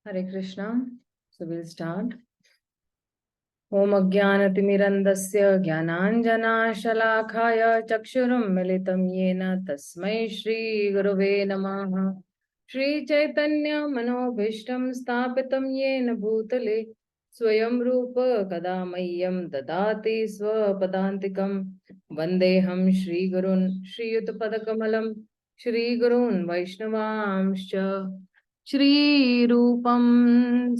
Hare Krishna. So we'll start. Om Ajnanaतिमिरन्दस्य ज्ञानाञ्जनाशलाखाय चक्षुरुं मिलितं येन तस्मै श्रीगुरवे नमः। श्रीचैतन्यमनोभीष्टं स्थापितं येन भूतले स्वयं रूप कदा मह्यं ददाति स्वपदान्तिकं। वन्देऽहं श्रीगुरून् श्रीयुतपदकमलं श्रीगुरून् वैष्णवांश्च श्रीरूपं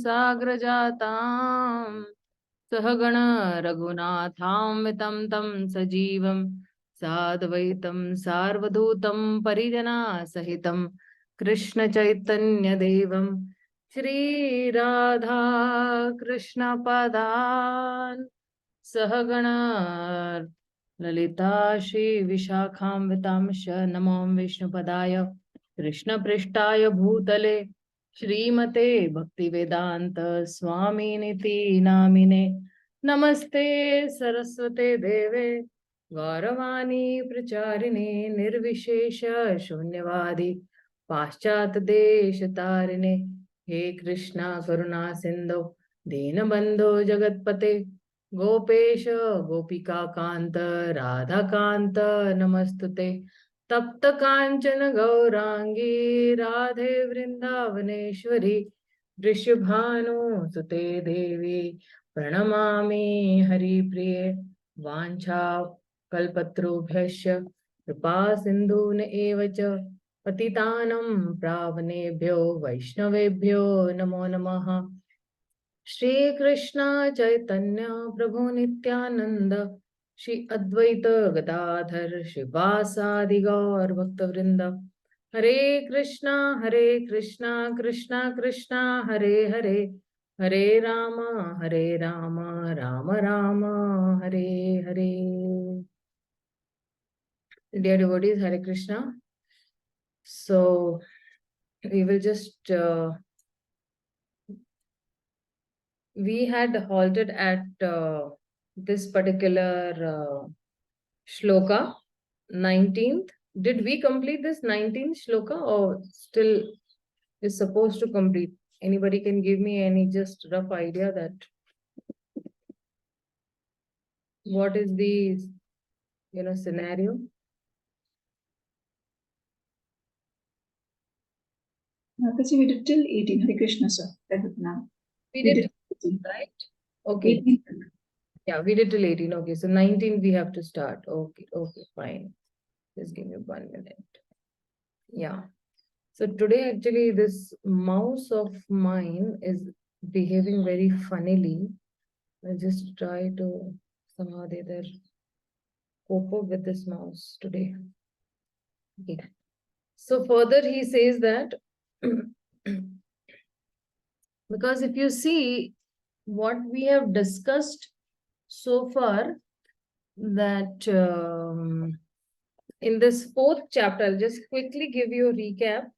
साग्रजातां सहगण रघुनाथान्वितं तं सजीवं साद्वैतं सार्वधूतं परिजनसहितं कृष्णचैतन्यदेवं श्रीराधा कृष्णपदान् सहगण ललिता श्रीविशाखान्वितांश्च नमो विष्णुपदाय कृष्णपृष्ठाय भूतले श्रीमते भक्तिवेदांत स्वामिनिति नामिने नमस्ते सरस्वते देवे गौरवाणी प्रचारिणे निर्विशेष शून्यवादी पाश्चात देश तारिणे हे कृष्णा करुणा सिंधु दीनबंधो जगतपते गोपेश गोपिका कांत राधा कांत नमस्तुते तप्त कांचन गौरांगी राधे वृंदावनेश्वरी वृषभानुसुते देवी प्रणमामि हरिप्रिये वाञ्छा कल्पतरुभ्यश्च कृपा सिन्धून एव च पतितानं पावनेभ्यो वैष्णवेभ्यो नमो नमः। श्री कृष्ण चैतन्य प्रभु नित्यानंद श्री अद्वैत गदाधर श्रीवासादि गौर भक्तवृंद हरे Krishna Krishna Krishna Hare Hare Hare Ram Ram Ram Hare Hare. Dear devotees, Hare Krishna. So we will just we had halted at this particular shloka 19th. Did we complete this 19th shloka or still is supposed to complete? Anybody can give me any just rough idea that what is the scenario? Mataji, we did till 18. Hare Krishna, sir. We did 18, right? Okay. 18. Yeah, we did till 18. Okay, so 19 we have to start. Okay, fine. Just give me 1 minute. Yeah. So today actually this mouse of mine is behaving very funnily. I'll just try to somehow either cope up with this mouse today. Okay. So further he says that because if you see what we have discussed so far, that in this 4th chapter, I'll just quickly give you a recap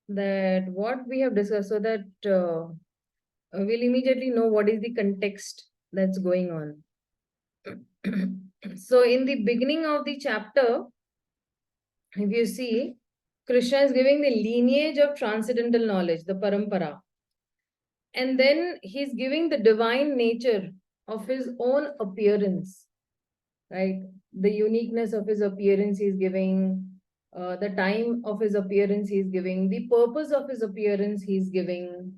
that what we have discussed so that we'll immediately know what is the context that's going on. So in the beginning of the chapter, if you see, Krishna is giving the lineage of transcendental knowledge, the parampara. And then he's giving the divine nature of his own appearance, right? The uniqueness of his appearance he's giving, the time of his appearance he's giving, the purpose of his appearance he's giving.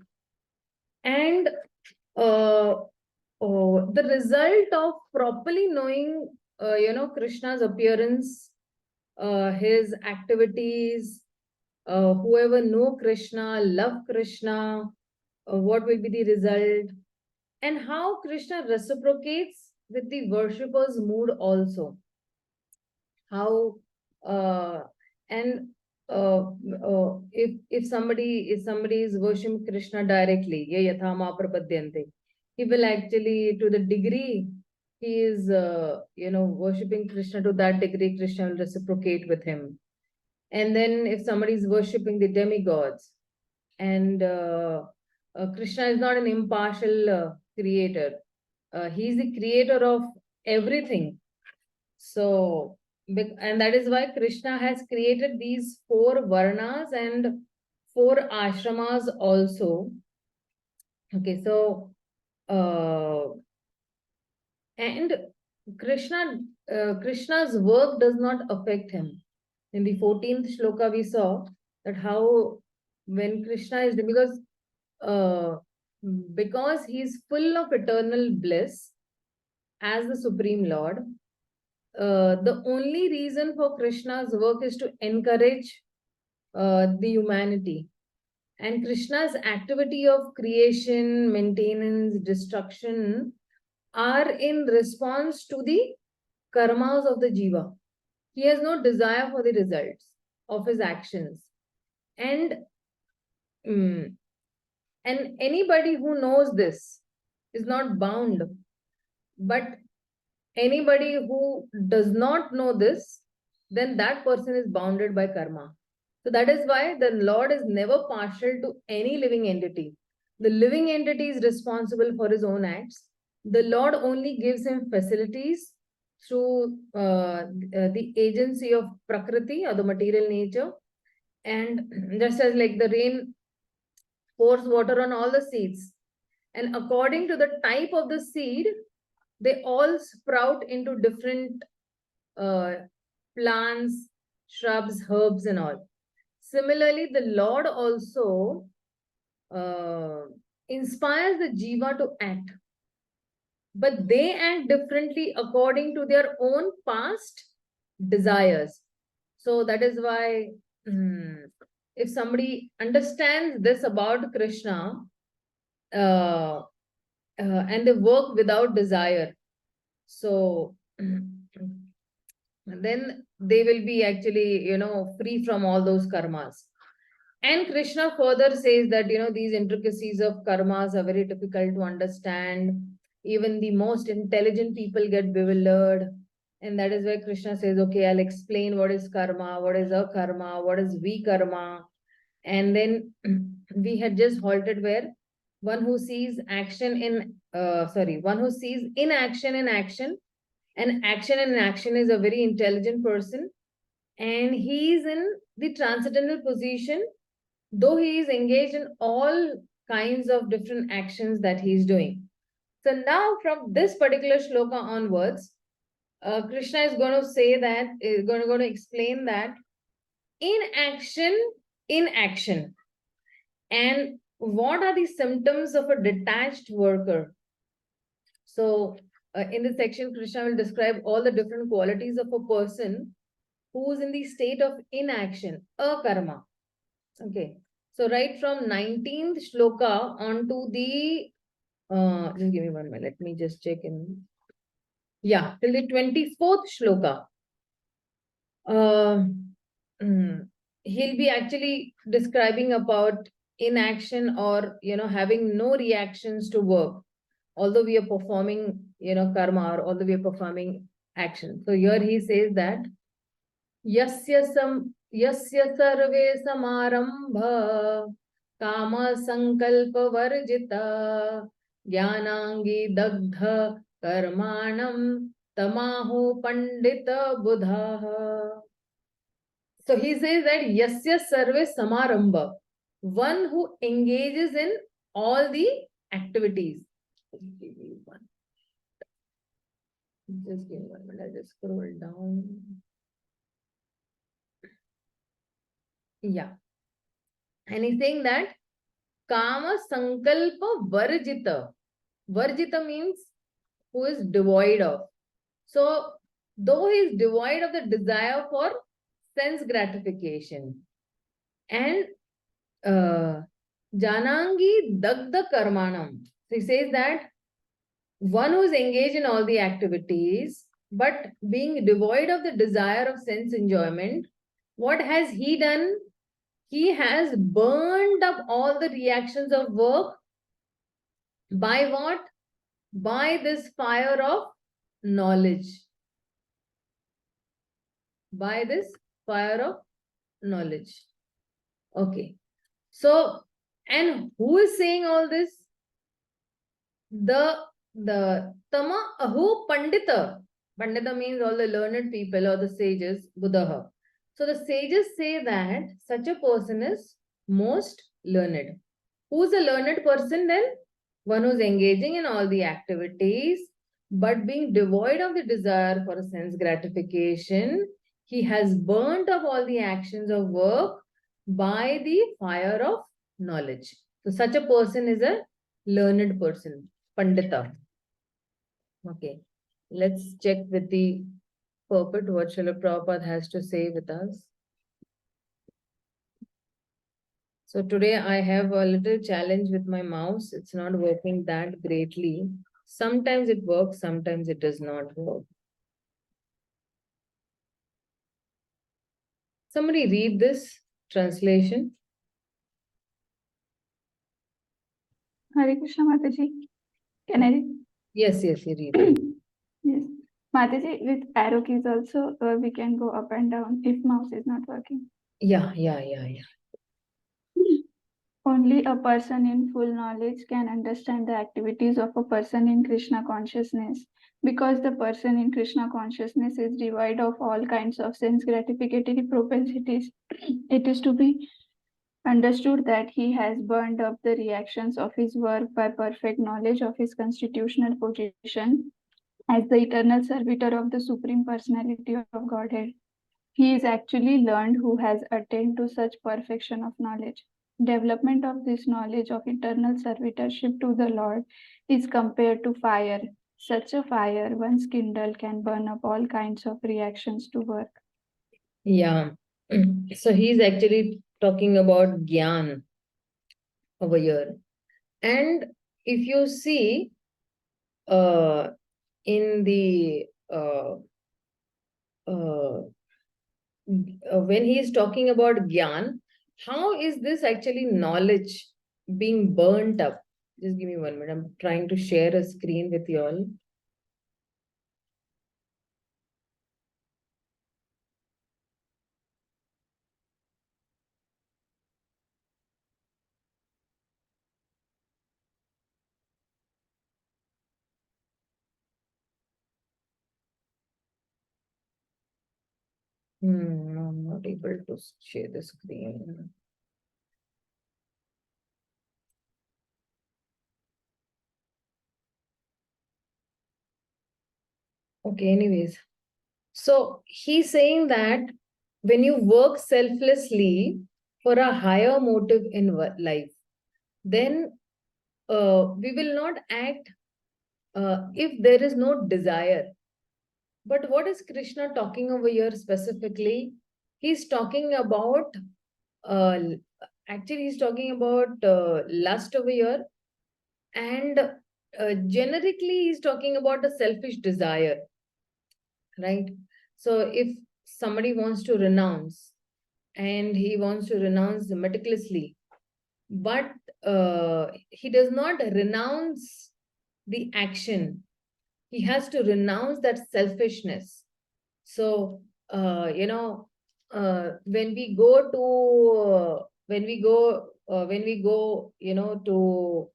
And the result of properly knowing, Krishna's appearance, his activities, whoever know Krishna, love Krishna, what will be the result, and how Krishna reciprocates with the worshipper's mood also. How and if somebody is worshiping Krishna directly, ye yatha ma prapadyante, he will actually, to the degree he is worshiping Krishna, to that degree Krishna will reciprocate with him. And then if somebody is worshipping the demigods, and Krishna is not an impartial creator, he is the creator of everything. So, and that is why Krishna has created these 4 varnas and 4 ashramas also. Okay, so and Krishna's work does not affect him. In the 14th shloka, we saw that how when Krishna is uh, because he is full of eternal bliss as the Supreme Lord, the only reason for Krishna's work is to encourage the humanity. And Krishna's activity of creation, maintenance, destruction are in response to the karmas of the jiva. He has no desire for the results of his actions. And and anybody who knows this is not bound. But anybody who does not know this, then that person is bounded by karma. So that is why the Lord is never partial to any living entity. The living entity is responsible for his own acts. The Lord only gives him facilities through the agency of Prakriti or the material nature. And just as like the rain pours water on all the seeds, and according to the type of the seed, they all sprout into different uh, plants, shrubs, herbs, and all. Similarly, the Lord also inspires the jiva to act, but they act differently according to their own past desires. So that is why if somebody understands this about Krishna and they work without desire, so then they will be actually, free from all those karmas. And Krishna further says that, these intricacies of karmas are very difficult to understand. Even the most intelligent people get bewildered. And that is why Krishna says, okay, I'll explain what is karma, what is akarma, what is vikarma. And then we had just halted where one who sees one who sees inaction in action, and action in action is a very intelligent person, and he is in the transcendental position, though he is engaged in all kinds of different actions that he is doing. So now from this particular shloka onwards, Krishna is going to say that, is going to explain that in action, and what are the symptoms of a detached worker. So in this section, Krishna will describe all the different qualities of a person who is in the state of inaction, akarma. Okay. So right from 19th shloka on to the, just give me 1 minute, let me just check in. Yeah, till the 24th shloka. He'll be actually describing about inaction, or, having no reactions to work, although we are performing, karma, or although we are performing action. So here he says that, yasya sarve samarambha kama sankalpa varjita jnanangi dagdha karmanam tamaho pandita buddha. So he says that yasya sarve samarambha, one who engages in all the activities. Just give me 1 minute, I'll just scroll down. Yeah. And he's saying that kama sankalpa varjita. Varjita means who is devoid of. So though he is devoid of the desire for sense gratification, and janangi dagda karmanam. So he says that one who is engaged in all the activities, but being devoid of the desire of sense enjoyment, what has he done? He has burned up all the reactions of work by what? By this fire of knowledge. By this fire of knowledge. Okay. So, and who is saying all this? The Tama Ahu Pandita. Pandita means all the learned people or the sages, Buddha. So the sages say that such a person is most learned. Who's a learned person then? one who's engaging in all the activities, but being devoid of the desire for sense gratification, he has burnt up all the actions of work by the fire of knowledge. So such a person is a learned person, Pandita. Okay, let's check with the purport what Srila Prabhupada has to say with us. So today I have a little challenge with my mouse. It's not working that greatly. Sometimes it works, sometimes it does not work. Somebody read this translation. Hare Krishna Mataji. Can I read? Yes, you read. Yes. Mataji, with arrow keys also, we can go up and down if mouse is not working. Yeah. Only a person in full knowledge can understand the activities of a person in Krishna consciousness. Because the person in Krishna consciousness is devoid of all kinds of sense gratificatory propensities, it is to be understood that he has burned up the reactions of his work by perfect knowledge of his constitutional position as the eternal servitor of the Supreme Personality of Godhead. He is actually learned who has attained to such perfection of knowledge. Development of this knowledge of eternal servitorship to the Lord is compared to fire. Such a fire, once kindled, can burn up all kinds of reactions to work. Yeah. So he's actually talking about Gyan over here. And if you see in the when he is talking about Gyan, how is this actually knowledge being burnt up? Just give me 1 minute. I'm trying to share a screen with you all. I'm not able to share the screen. Okay, anyways. So he's saying that when you work selflessly for a higher motive in life, then we will not act if there is no desire. But what is Krishna talking over here specifically? He's talking about, actually he's talking about lust over here. And generically he's talking about a selfish desire, right? So if somebody wants to renounce, and he wants to renounce meticulously, but he does not renounce the action. He has to renounce that selfishness. So, when we go to, when we go to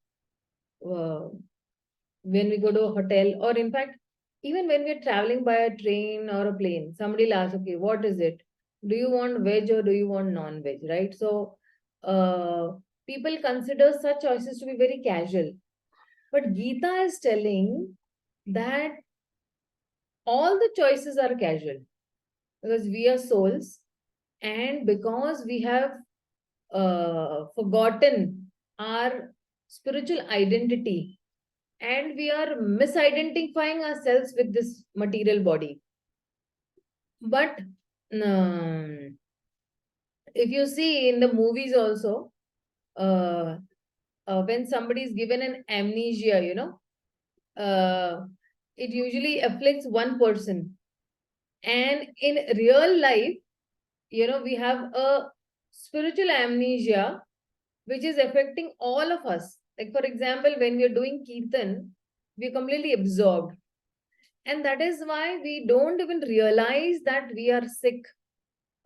a hotel, or in fact, even when we're traveling by a train or a plane, somebody will ask, okay, what is it? Do you want veg or do you want non-veg, right? So, people consider such choices to be very casual. But Gita is telling that all the choices are casual, because we are souls, and because we have forgotten our spiritual identity, and we are misidentifying ourselves with this material body. But if you see in the movies also, when somebody is given an amnesia, it usually afflicts one person. And in real life, we have a spiritual amnesia which is affecting all of us. Like, for example, when we are doing Kirtan, we are completely absorbed. And that is why we don't even realize that we are sick,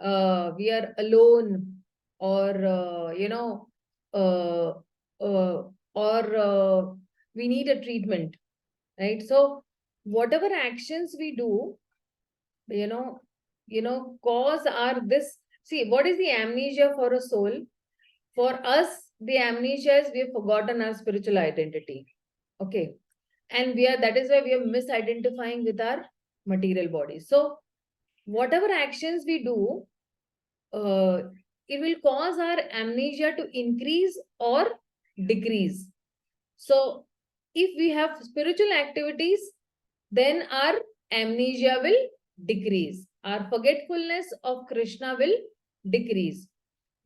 we are alone, or, we need a treatment, right? So, whatever actions we do, cause are this. See, what is the amnesia for a soul? For us, the amnesia is we have forgotten our spiritual identity. Okay. And that is why we are misidentifying with our material body. So whatever actions we do, it will cause our amnesia to increase or decrease. So if we have spiritual activities, then our amnesia will decrease. Our forgetfulness of Krishna will decrease.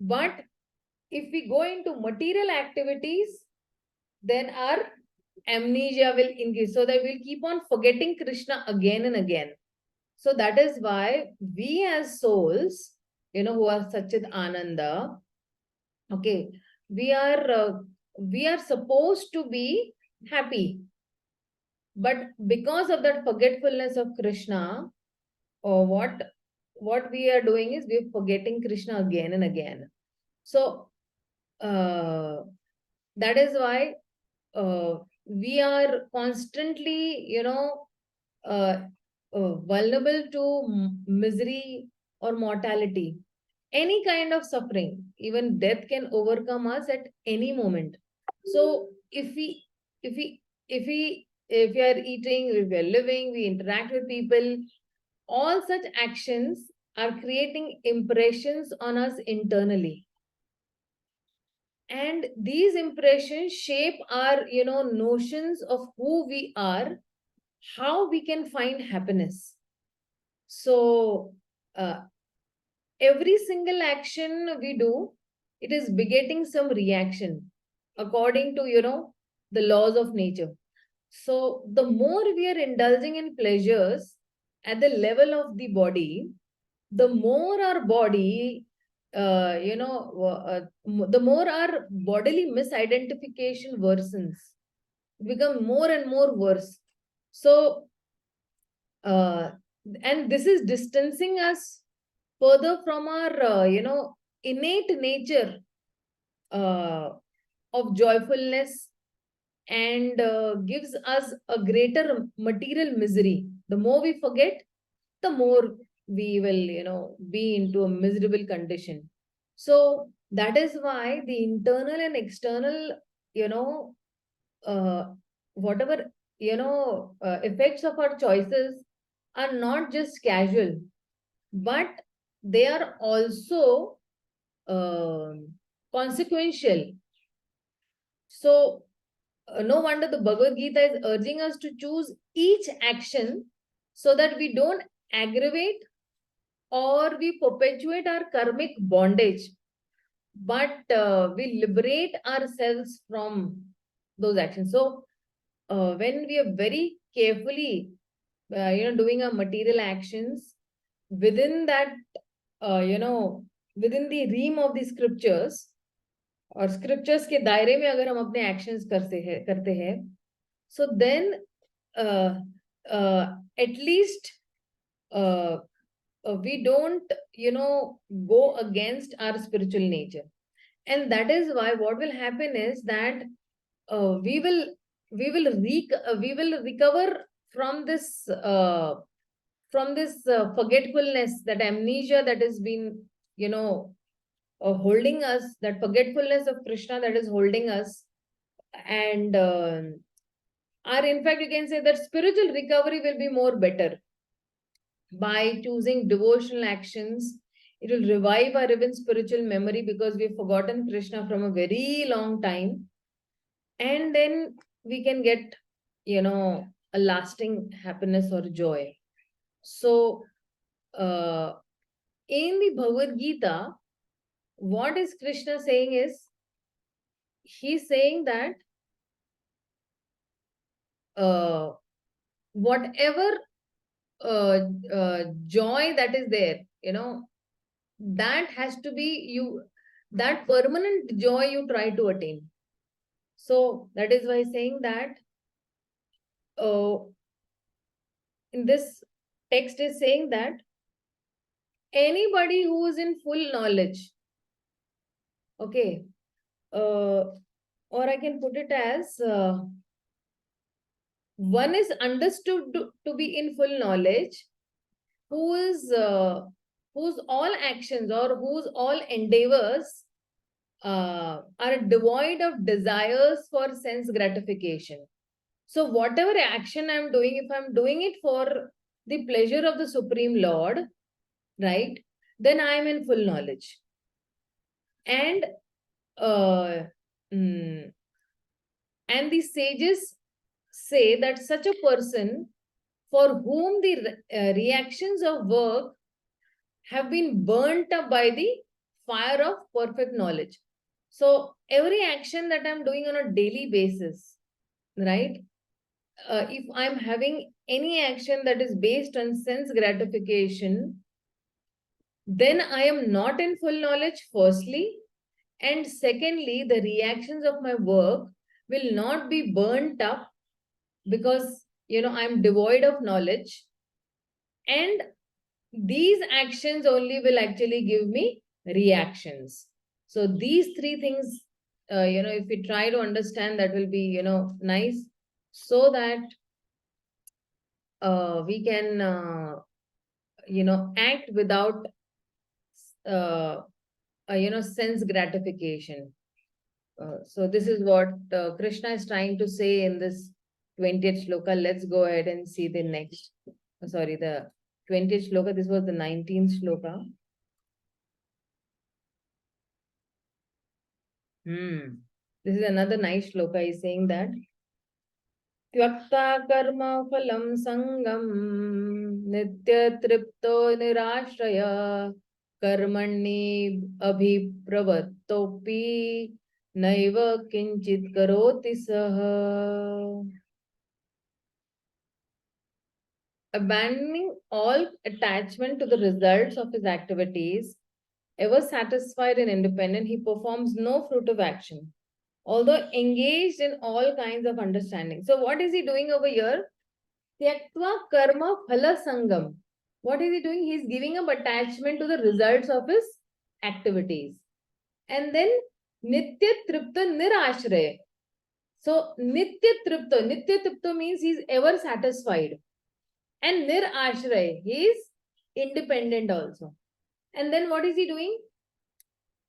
But if we go into material activities, then our amnesia will increase. So that we'll keep on forgetting Krishna again and again. So that is why we as souls, who are Satchit Ananda, okay, we are supposed to be happy. But because of that forgetfulness of Krishna, or what we are doing is we're forgetting Krishna again and again. So that is why we are constantly, vulnerable to misery or mortality, any kind of suffering. Even death can overcome us at any moment. So if we are eating, if we are living, we interact with people, all such actions are creating impressions on us internally. And these impressions shape our, notions of who we are, how we can find happiness. So every single action we do, it is begetting some reaction according to, the laws of nature. So the more we are indulging in pleasures at the level of the body, the more our body, the more our bodily misidentification worsens, become more and more worse. So, and this is distancing us further from our, innate nature of joyfulness, and gives us a greater material misery. The more we forget, the more we will, be into a miserable condition. So that is why the internal and external, whatever, effects of our choices are not just casual, but they are also consequential. So no wonder the Bhagavad Gita is urging us to choose each action so that we don't aggravate or we perpetuate our karmic bondage, but we liberate ourselves from those actions. So when we are very carefully, doing our material actions within that, within the realm of the scriptures, और scriptures के दायरे में अगर हम अपने actions करते हैं, so then at least we don't, go against our spiritual nature. And that is why what will happen is that we will recover from this forgetfulness, that amnesia that has been, holding us, that forgetfulness of Krishna that is holding us. And in fact, you can say that spiritual recovery will be more better by choosing devotional actions. It will revive our even spiritual memory, because we've forgotten Krishna from a very long time. And then we can get, a lasting happiness or joy. So in the Bhagavad Gita, what is Krishna saying is, he's saying that whatever joy that is there, that has to be that permanent joy you try to attain. So that is why saying that in this text is saying that anybody who is in full knowledge, okay, or I can put it as one is understood to be in full knowledge, whose all actions or whose all endeavors are devoid of desires for sense gratification. So whatever action I'm doing, if I'm doing it for the pleasure of the Supreme Lord, right, then I am in full knowledge. And and the sages say that such a person for whom the reactions of work have been burnt up by the fire of perfect knowledge. So every action that I'm doing on a daily basis, right? If I'm having any action that is based on sense gratification, then I am not in full knowledge, firstly. And secondly, the reactions of my work will not be burnt up because, I'm devoid of knowledge. And these actions only will actually give me reactions. So these three things, if we try to understand, that will be, nice, so that we can, act without, sense gratification. So this is what Krishna is trying to say in this 20th shloka. Let's go ahead and see the next. Sorry, the 20th shloka. This was the 19th shloka. This is another nice shloka. He's saying that Tyakta karma phalam sangam nitya tripto nirashraya karmani abhipravattopi naiva kinchit karoti saha. Abandoning all attachment to the results of his activities, ever satisfied and independent, he performs no fruitive action, although engaged in all kinds of understanding. So what is he doing over here? Tyaktva karma phala sangam. What is he doing? He is giving up attachment to the results of his activities. And then nitya tripta nirashraya. So nitya tripta means he is ever satisfied. And nirashraya, he is independent also. And then what is he doing?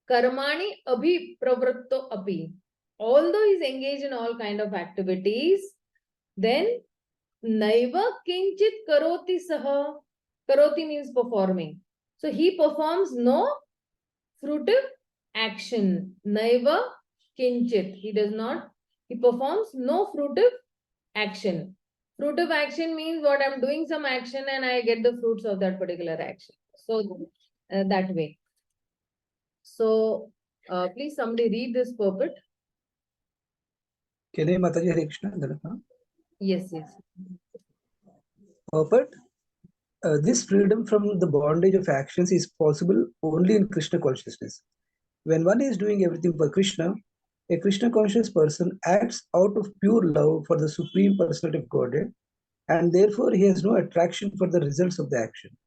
Karmani abhipravritto api. Although he is engaged in all kind of activities, then naiva kinchit karoti saha. Karoti means performing. So he performs no fruitive action. Naiva kinchit. He does not. He performs no fruitive action. Fruitive action means what? I'm doing some action and I get the fruits of that particular action. So that way. So please somebody read this purport. Can I Mataji Hare Krishna? Yes. Purport. This freedom from the bondage of actions is possible only in Krishna consciousness. When one is doing everything for Krishna, a Krishna conscious person acts out of pure love for the Supreme Personality of Godhead, and therefore he has no attraction for the results of the action.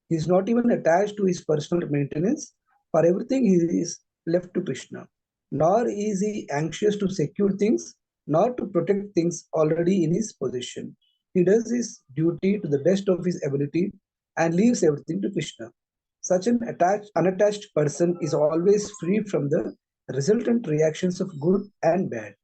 He is not even attached to his personal maintenance. For everything he is left to Krishna. Nor is he anxious to secure things, nor to protect things already in his possession. He does his duty to the best of his ability and leaves everything to Krishna. Such an unattached person is always free from the resultant reactions of good and bad.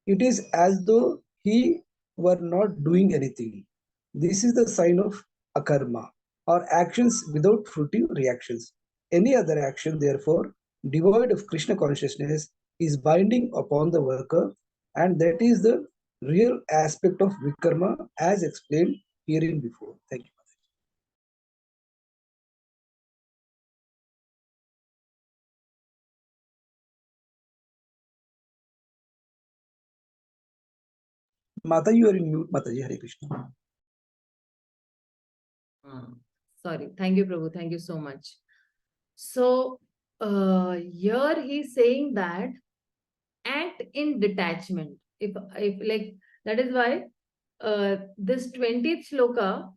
It is as though he were not doing anything. This is the sign of akarma, or actions without fruitive reactions. Any other action, therefore, devoid of Krishna consciousness, is binding upon the worker, and that is the real aspect of vikarma as explained herein before. Thank you. Mata, you are in mute. Mataji, Hare Krishna. Sorry. Thank you, Prabhu. Thank you so much. So here he's saying that act in detachment. If like that is why this 20th shloka,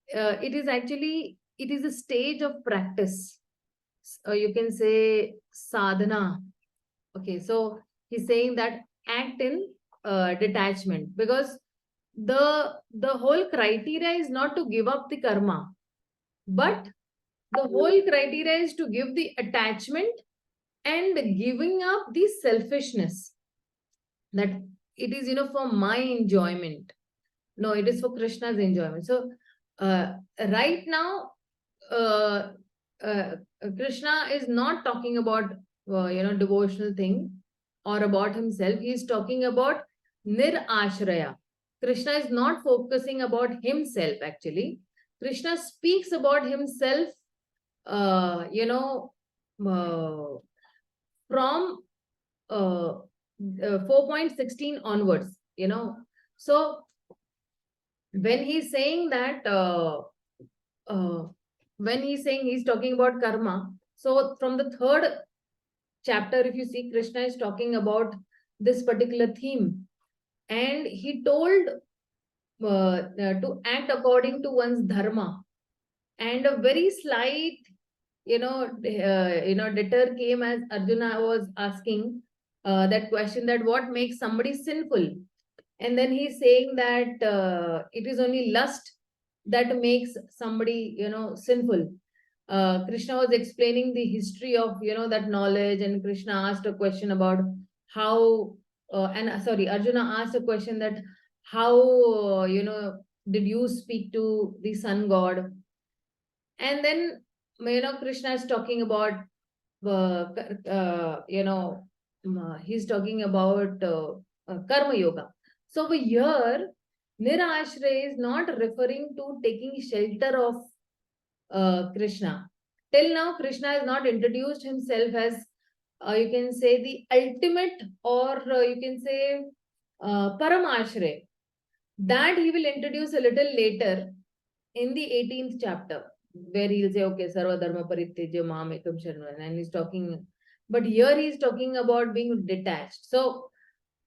it is a stage of practice. You can say sadhana. Okay, so he's saying that act in detachment, because the whole criteria is not to give up the karma, but the whole criteria is to give the attachment and giving up the selfishness. That it is, for my enjoyment. No, it is for Krishna's enjoyment. So right now, Krishna is not talking about, devotional thing or about himself. He is talking about nirashraya. Krishna is not focusing about himself actually. Krishna speaks about himself, uh, from 4.16 onwards, So when he's saying that, when he's saying he's talking about karma, so from the third chapter, if you see, Krishna is talking about this particular theme, and he told to act according to one's dharma, and a very slight, deter came as Arjuna was asking that question, that what makes somebody sinful, and then he's saying that it is only lust that makes somebody, sinful. Krishna was explaining the history of, that knowledge, and Krishna asked a question about how, Arjuna asked a question that how, did you speak to the sun god? And then, Krishna is talking about, he's talking about karma yoga. So over here, nirashray is not referring to taking shelter of Krishna. Till now, Krishna has not introduced himself as, you can say, the ultimate, or you can say, Paramashray. That he will introduce a little later in the 18th chapter, where he'll say, okay, Sarva Dharma Parityajya Mam Ekam Sharanam, and he's talking, but here he's talking about being detached. So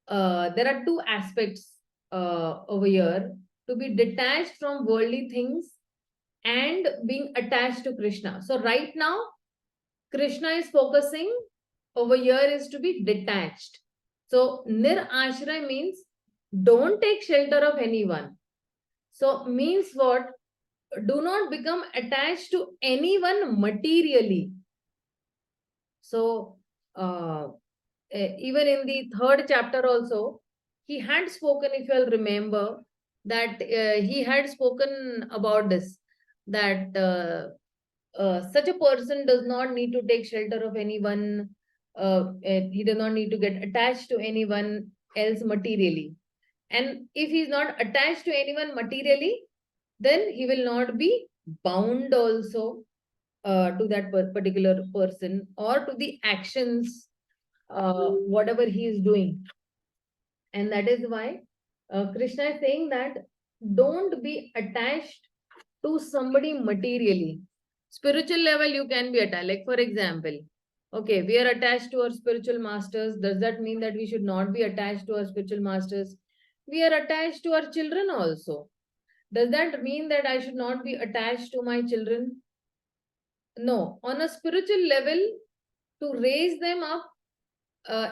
there are two aspects over here: to be detached from worldly things and being attached to Krishna. So right now, Krishna is focusing over here is to be detached. So nirashray means don't take shelter of anyone. So means what? Do not become attached to anyone materially. So even in the third chapter also, he had spoken, if you'll remember, that he had spoken about this, that such a person does not need to take shelter of anyone. He does not need to get attached to anyone else materially. And if he's not attached to anyone materially, then he will not be bound also to that particular person or to the actions, whatever he is doing. And that is why Krishna is saying that don't be attached to somebody materially. Spiritual level, you can be attached. Like, for example, okay, we are attached to our spiritual masters. Does that mean that we should not be attached to our spiritual masters? We are attached to our children also. Does that mean that I should not be attached to my children? No. On a spiritual level, to raise them up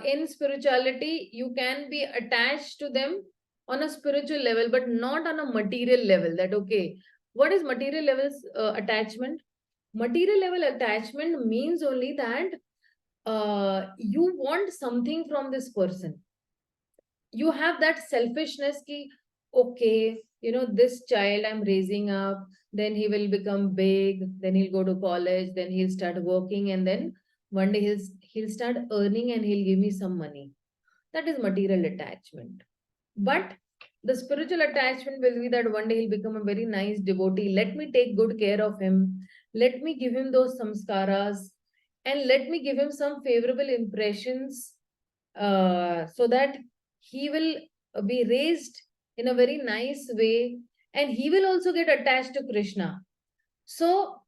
in spirituality, you can be attached to them on a spiritual level, but not on a material level. That, okay, what is material levels attachment? Material level attachment means only that you want something from this person. You have that selfishness ki, okay, this child I'm raising up, then he will become big, then he'll go to college, then he'll start working, and then one day he'll start earning and he'll give me some money. That is material attachment. But the spiritual attachment will be that one day he'll become a very nice devotee. Let me take good care of him. Let me give him those samskaras, and let me give him some favorable impressions, so that he will be raised in a very nice way, and he will also get attached to Krishna. So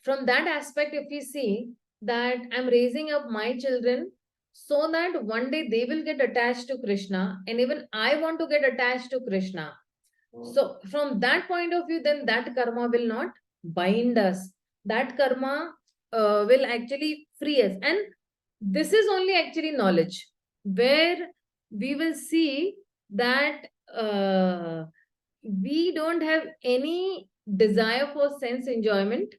from that aspect, if we see that I'm raising up my children so that one day they will get attached to Krishna, and even I want to get attached to Krishna. So from that point of view, then that karma will not bind us. That karma will actually free us. And this is only actually knowledge, where we will see that we don't have any desire for sense enjoyment,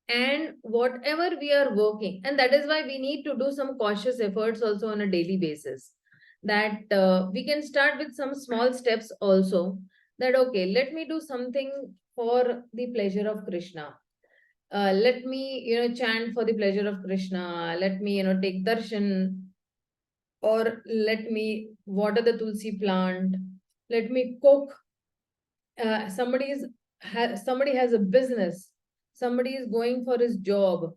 and whatever we are working, and that is why we need to do some cautious efforts also on a daily basis. that we can start with some small steps also, that okay, let me do something for the pleasure of Krishna. Let me, chant for the pleasure of Krishna. Let me, take darshan, or let me water the tulsi plant. Let me cook. Somebody has a business. Somebody is going for his job.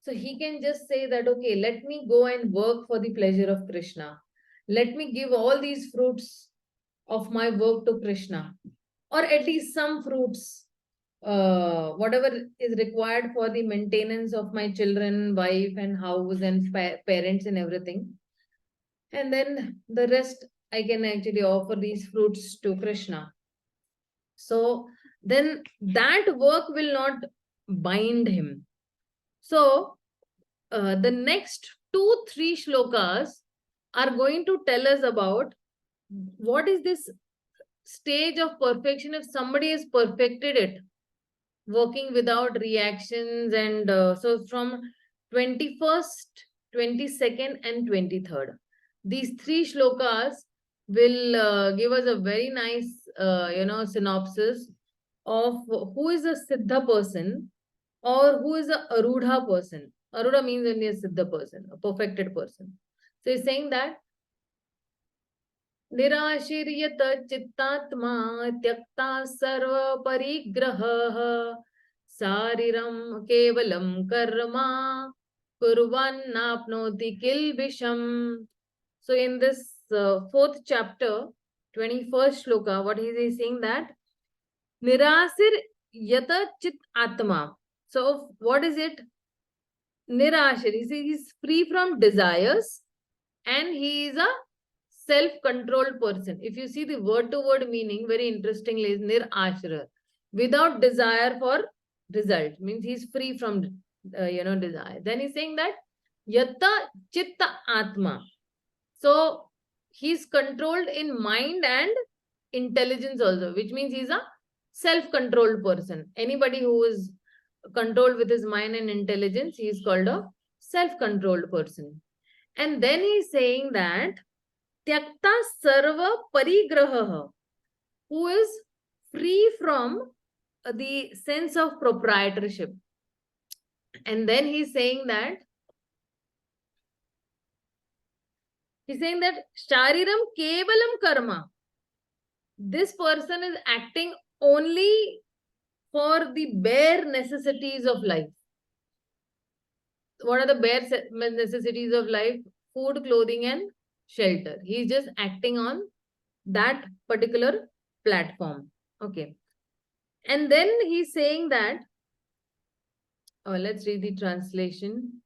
So he can just say that, okay, let me go and work for the pleasure of Krishna. Let me give all these fruits of my work to Krishna, or at least some fruits, whatever is required for the maintenance of my children, wife, and house, and parents, and everything. And then the rest, I can actually offer these fruits to Krishna. So then that work will not bind him. So the next 2-3 shlokas are going to tell us about what is this stage of perfection. If somebody has perfected it, working without reactions, and so from 21st, 22nd, and 23rd, these 3 shlokas will give us a very nice synopsis of who is a siddha person, or who is a arudha person. Arudha means only a siddha person, a perfected person. So he's saying that निराशीर्यत चित्तात्मा त्यक्ता सर्व परिग्रहः शारीरं केवलं कर्म कुर्वन्नाप्नोति किल्बिषम्. So in this 4th chapter, 21st shloka, what he is saying that nirasir yata chit atma. So what is it? Nirashir. He is free from desires, and he is a self-controlled person. If you see the word-to-word meaning, very interestingly, is nirashra, without desire for result, means he's free from desire. Then he's saying that yatta chitta atma. So he's controlled in mind and intelligence also, which means he's a self-controlled person. Anybody who is controlled with his mind and intelligence, he is called a self-controlled person. And then he's saying that Tyakta sarva parigraha, who is free from the sense of proprietorship. And then he's saying that shariram kevalam karma. This person is acting only for the bare necessities of life. What are the bare necessities of life? Food, clothing, and shelter. He's just acting on that particular platform. Okay. And then he's saying that, let's read the translation.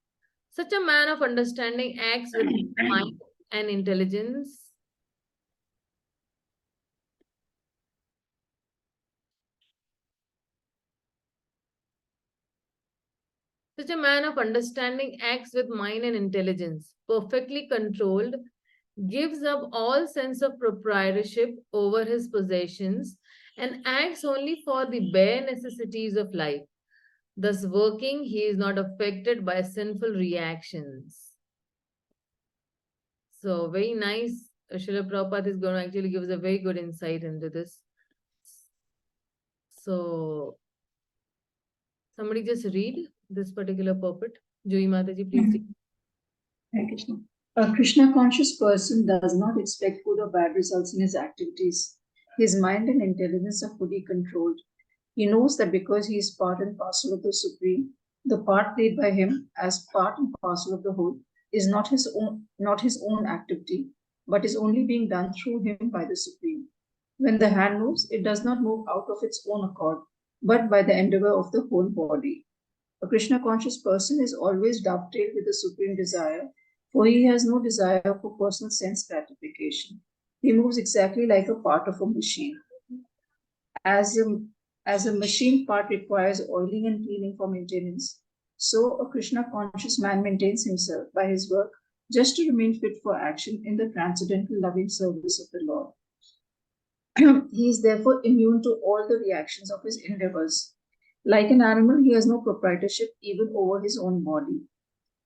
Such a man of understanding acts with mind and intelligence. Such a man of understanding acts with mind and intelligence, perfectly controlled, gives up all sense of proprietorship over his possessions, and acts only for the bare necessities of life. Thus working, he is not affected by sinful reactions. So very nice. Srila Prabhupada is going to actually give us a very good insight into this. So somebody just read this particular purport. Jui Mataji, please read. Hare Krishna. A Krishna conscious person does not expect good or bad results in his activities. His mind and intelligence are fully controlled. He knows that because he is part and parcel of the Supreme, the part played by him as part and parcel of the whole is not his own activity, but is only being done through him by the Supreme. When the hand moves, it does not move out of its own accord, but by the endeavor of the whole body. A Krishna conscious person is always dovetailed with the Supreme desire, for he has no desire for personal sense gratification. He moves exactly like a part of a machine. As a machine part requires oiling and cleaning for maintenance, so a Krishna conscious man maintains himself by his work just to remain fit for action in the transcendental loving service of the Lord. He is therefore immune to all the reactions of his endeavors. Like an animal, he has no proprietorship even over his own body.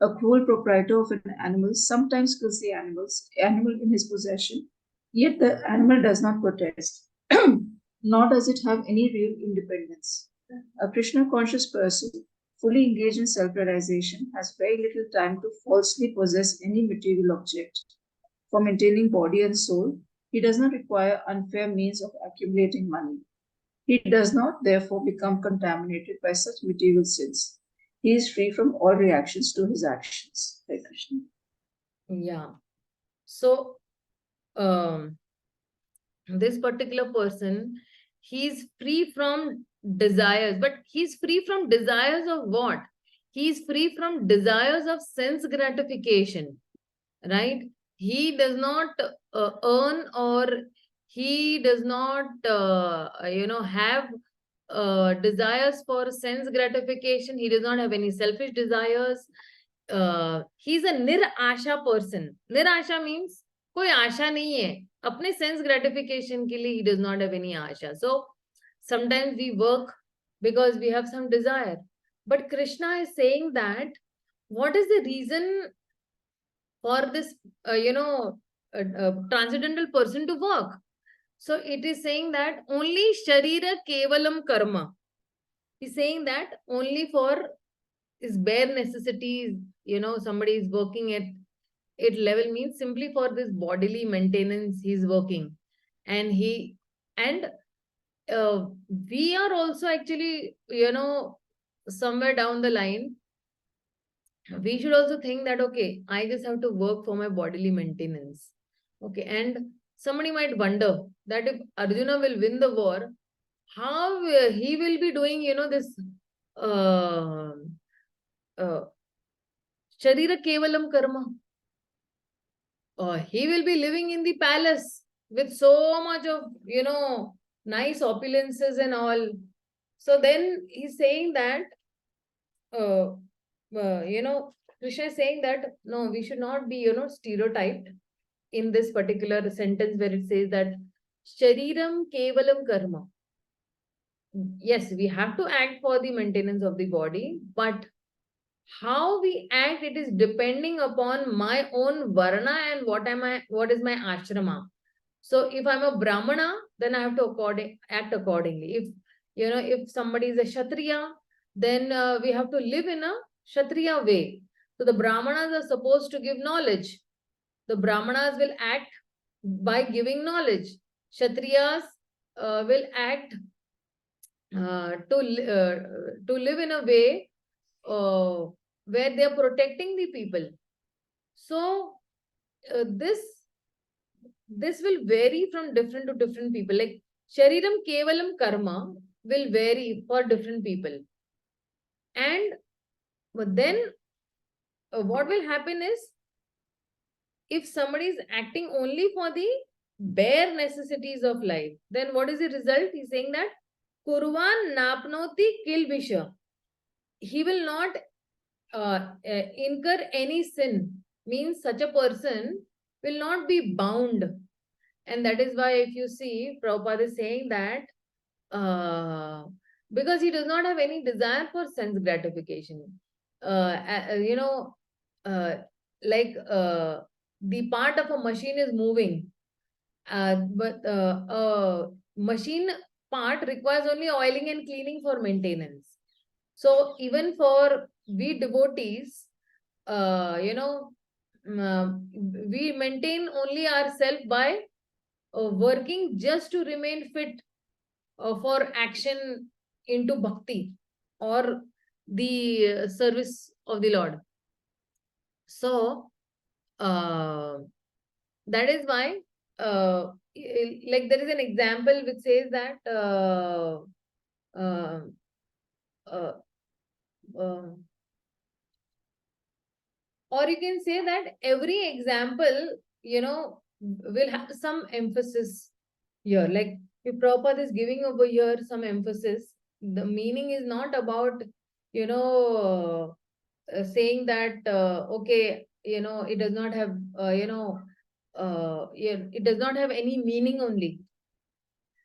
A cruel proprietor of an animal sometimes kills the animal in his possession, yet the animal does not protest, nor does it have any real independence. A Krishna conscious person, fully engaged in self realization, has very little time to falsely possess any material object. For maintaining body and soul, he does not require unfair means of accumulating money. He does not, therefore, become contaminated by such material sins. He is free from all reactions to his actions. Hare Krishna. Yeah. So, this particular person, he's free from desires, but he's free from desires of what? He's free from desires of sense gratification, right? He does not earn, or he does not, have desires for sense gratification. He does not have any selfish desires. He's a nirasha person. Nirasha means कोई आशा नहीं है अपने sense gratification के लिए. He does not have any asha. So sometimes we work because we have some desire, but Krishna is saying that what is the reason for this transcendental person to work? So it is saying that only sharira kevalam karma. He's saying that only for his bare necessities, somebody is working at it level, means simply for this bodily maintenance he's working. And we are also actually, somewhere down the line, we should also think that, okay, I just have to work for my bodily maintenance. Okay. And somebody might wonder that if Arjuna will win the war, how he will be doing, this sharira kevalam karma. He will be living in the palace with so much of, nice opulences and all. So then he's saying that, Krishna is saying that, no, we should not be, stereotyped in this particular sentence where it says that Shariram Kevalam Karma. Yes, we have to act for the maintenance of the body, but how we act, it is depending upon my own varna and what is my ashrama. So if I'm a brahmana, then I have to act accordingly. If somebody is a kshatriya, then we have to live in a kshatriya way. So the brahmanas are supposed to give knowledge. The brahmanas will act by giving knowledge. Kshatriyas will act to live in a way where they are protecting the people. So this will vary from different to different people. Like Shariram Kevalam Karma will vary for different people. And then what will happen is, if somebody is acting only for the bare necessities of life, then what is the result? He's saying that Kurvan Napnoti Kilbisha. He will not incur any sin. Means such a person will not be bound. And that is why, if you see, Prabhupada is saying that because he does not have any desire for sense gratification. The part of a machine is moving, but a machine part requires only oiling and cleaning for maintenance. So even for we devotees, we maintain only ourselves by working just to remain fit for action into bhakti or the service of the Lord. So that is why, like there is an example which says that or you can say that every example, will have some emphasis here. Like if Prabhupada is giving over here some emphasis, the meaning is not about, saying that, okay, it does not have, it does not have any meaning only.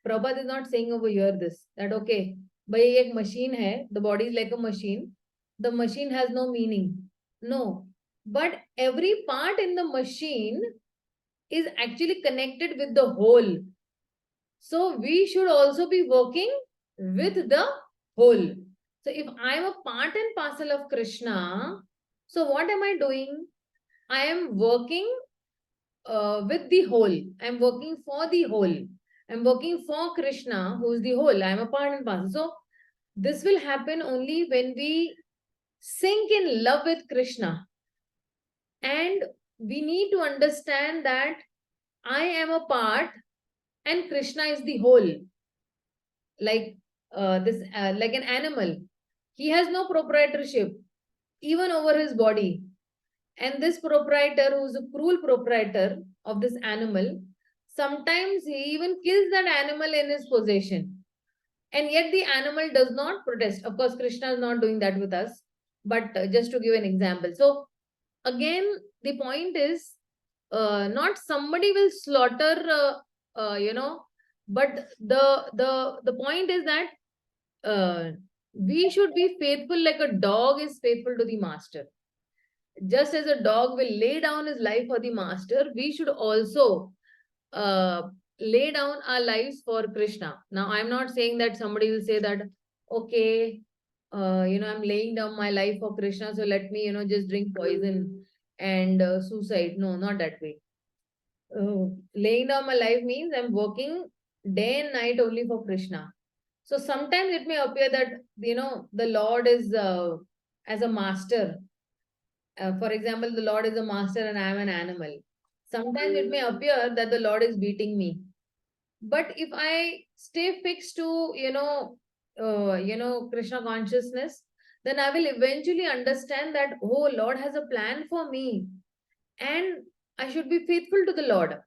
Prabhupada is not saying over here this, that okay, bhai ek machine hai, the body is like a machine, the machine has no meaning. No, but every part in the machine is actually connected with the whole. So we should also be working with the whole. So if I am a part and parcel of Krishna, so what am I doing? I am working with the whole. I am working for the whole. I am working for Krishna, who is the whole. I am a part and parcel. So this will happen only when we sink in love with Krishna. And we need to understand that I am a part and Krishna is the whole. Like like an animal. He has no proprietorship even over his body. And this proprietor, who's a cruel proprietor of this animal, sometimes he even kills that animal in his possession. And yet the animal does not protest. Of course, Krishna is not doing that with us. But just to give an example. So again, the point is not somebody will slaughter, but the point is that we should be faithful like a dog is faithful to the master. Just as a dog will lay down his life for the master, we should also uh, lay down our lives for Krishna. Now, I'm not saying that somebody will say that, okay, I'm laying down my life for Krishna, so let me, just drink poison and suicide. No, not that way. Laying down my life means I'm working day and night only for Krishna. So sometimes it may appear that, the Lord is as a master. For example, the Lord is a master and I am an animal. Sometimes it may appear that the Lord is beating me. But if I stay fixed to, Krishna consciousness, then I will eventually understand that, oh, Lord has a plan for me. And I should be faithful to the Lord.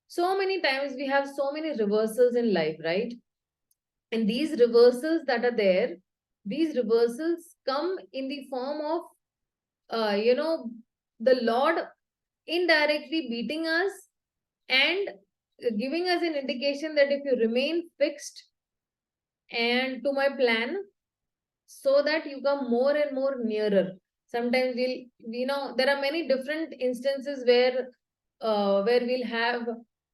So many times we have so many reversals in life, right? And these reversals that are there, these reversals come in the form of, the Lord indirectly beating us and giving us an indication that if you remain fixed and to my plan, so that you come more and more nearer. Sometimes there are many different instances where we'll have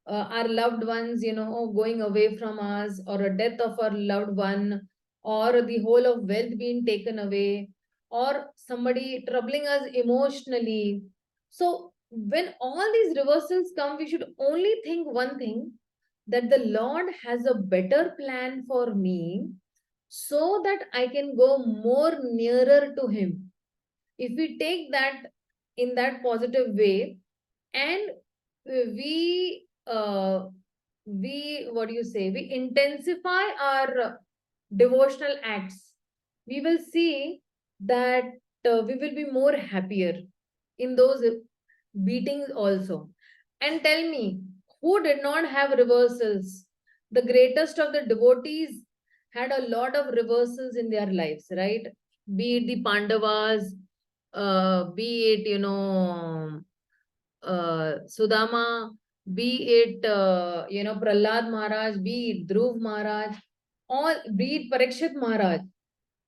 our loved ones, going away from us, or a death of our loved one, or the whole of wealth being taken away, or somebody troubling us emotionally. So when all these reversals come, we should only think one thing, that the Lord has a better plan for me so that I can go more nearer to Him. If we take that in that positive way, and we intensify our devotional acts, we will see that we will be more happier in those beatings also. And tell me, who did not have reversals? The greatest of the devotees had a lot of reversals in their lives, right? Be it the Pandavas, be it, Sudama, be it, Prahlad Maharaj, be it Dhruv Maharaj, be it Parikshit Maharaj.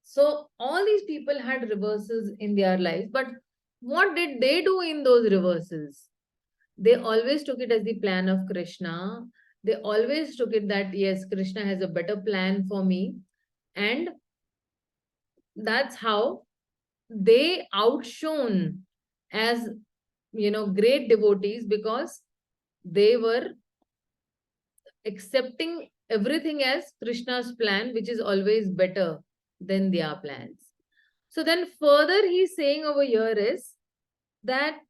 So all these people had reversals in their lives. But what did they do in those reversals? They always took it as the plan of Krishna. They always took it that, yes, Krishna has a better plan for me. And that's how they outshone as, great devotees, because they were accepting everything as Krishna's plan, which is always better than their plans. So then further he's saying over here is that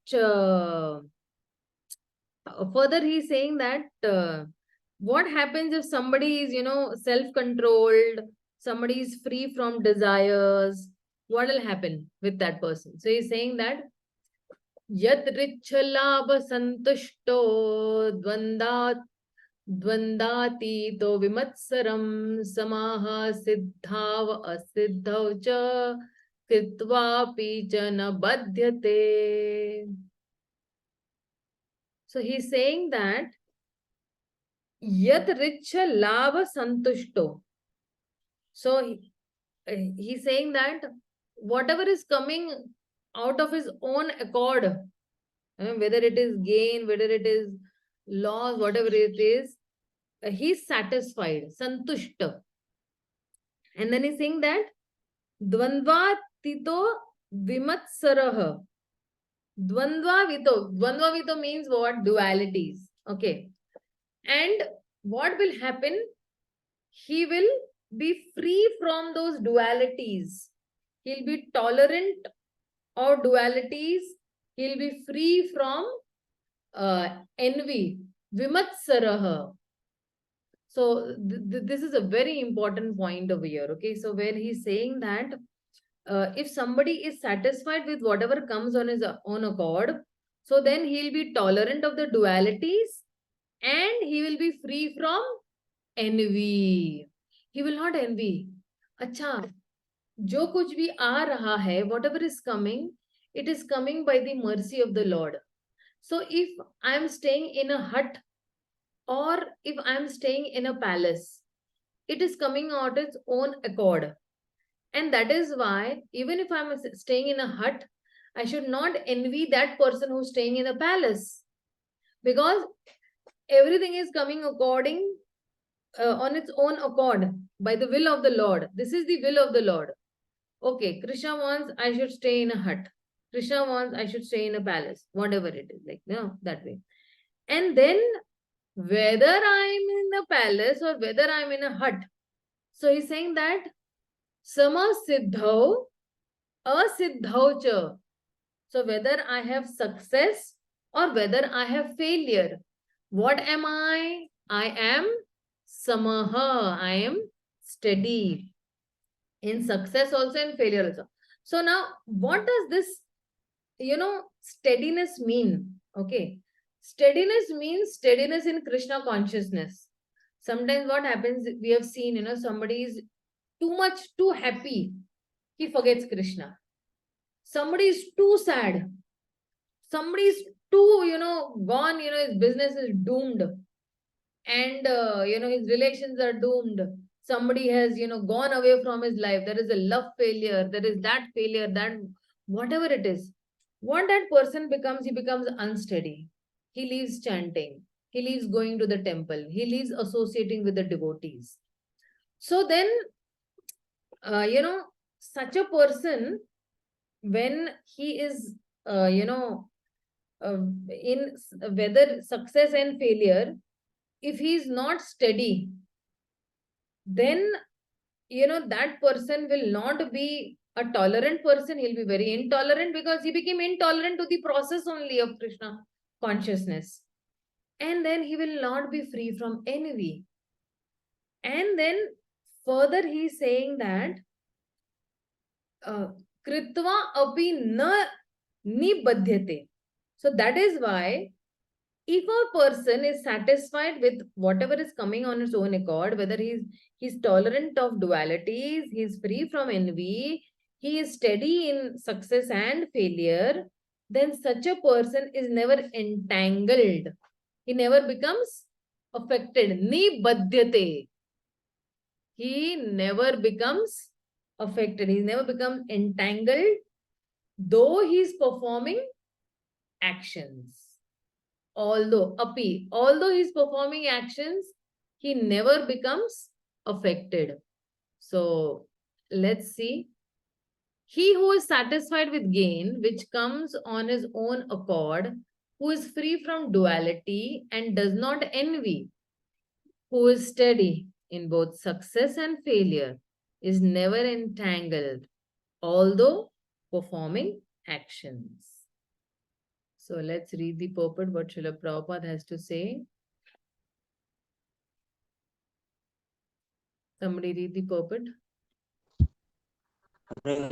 what happens if somebody is, self-controlled, somebody is free from desires, what will happen with that person? So he's saying that yat richalabha santushto dvandati vimatsaram samaha siddhav asiddhav cha kritvapi cha na badhyate. So he's saying that yat richa lava santushto. So he's saying that whatever is coming out of his own accord, whether it is gain, whether it is loss, whatever it is, he's satisfied, santushta. And then he's saying that dvandva tito vimatsaraha. Dvandva vito means what? Dualities. Okay. And what will happen? He will be free from those dualities. He'll be tolerant of dualities. He'll be free from envy. Vimatsaraha. So this is a very important point over here. Okay. So where he's saying that if somebody is satisfied with whatever comes on his own accord, so then he'll be tolerant of the dualities and he will be free from envy. He will not envy. Acha, jo kuch bhi aa raha hai, whatever is coming, it is coming by the mercy of the Lord. So if I am staying in a hut or if I am staying in a palace, it is coming out its own accord. And that is why, even if I'm staying in a hut, I should not envy that person who's staying in a palace. Because everything is coming according on its own accord by the will of the Lord. This is the will of the Lord. Okay, Krishna wants I should stay in a hut. Krishna wants I should stay in a palace. Whatever it is, like, that way. And then whether I'm in a palace or whether I'm in a hut. So he's saying that Sama siddhau, asiddhau cha. So whether I have success or whether I have failure, what am I? I am samaha. I am steady. In success also, in failure also. So now, what does this, steadiness mean? Okay. Steadiness means steadiness in Krishna consciousness. Sometimes what happens, we have seen, somebody is too happy, he forgets Krishna. Somebody is too sad. Somebody is too, gone, his business is doomed. And, his relations are doomed. Somebody has, gone away from his life. There is a love failure. There is that failure, that whatever it is. What that person becomes, he becomes unsteady. He leaves chanting. He leaves going to the temple. He leaves associating with the devotees. So then, such a person, when he is, in whether success and failure, if he is not steady, then, that person will not be a tolerant person. He'll be very intolerant because he became intolerant to the process only of Krishna consciousness. And then he will not be free from envy. And then further he's saying that kritva api na nibadhyate. So that is why if a person is satisfied with whatever is coming on his own accord, whether he's tolerant of dualities, he's free from envy, he is steady in success and failure, then such a person is never entangled. He never becomes affected. Nibadhyate. He never becomes affected. He never becomes entangled, though he is performing actions. Although he's performing actions, he never becomes affected. So let's see. He who is satisfied with gain, which comes on his own accord, who is free from duality and does not envy, who is steady in both success and failure, is never entangled, although performing actions. So let's read the purport, what Srila Prabhupada has to say. Somebody read the purport. Yeah,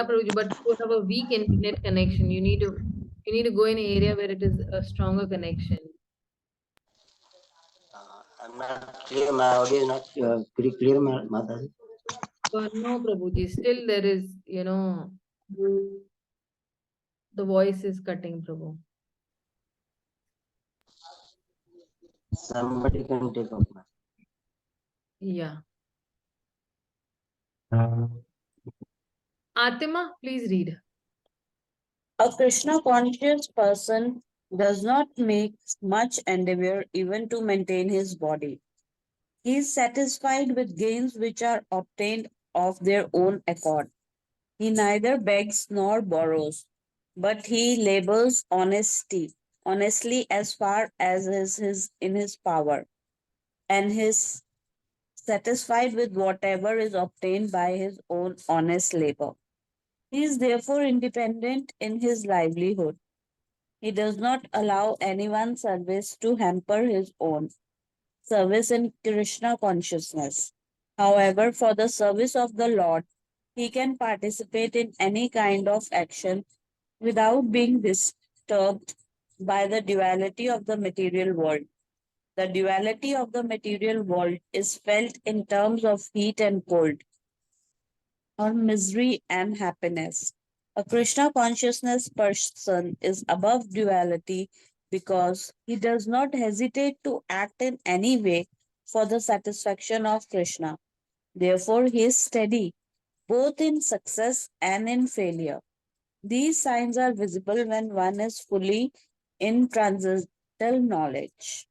Prabhuji, but you have a weak internet connection. You need to go in an area where it is a stronger connection. I'm not clear. My audio is not pretty clear, Mataji. No, Prabhuji, still there is, the voice is cutting, Prabhu. Somebody can take up. Yeah. Atima, please read. A Krishna conscious person does not make much endeavor even to maintain his body. He is satisfied with gains which are obtained of their own accord. He neither begs nor borrows, but he labors honestly as far as is in his power, and is satisfied with whatever is obtained by his own honest labor. He is therefore independent in his livelihood. He does not allow anyone's service to hamper his own service in Krishna consciousness. However, for the service of the Lord, he can participate in any kind of action without being disturbed by the duality of the material world. The duality of the material world is felt in terms of heat and cold, or misery and happiness. A Krishna consciousness person is above duality because he does not hesitate to act in any way for the satisfaction of Krishna. Therefore, he is steady both in success and in failure. These signs are visible when one is fully in transcendental knowledge.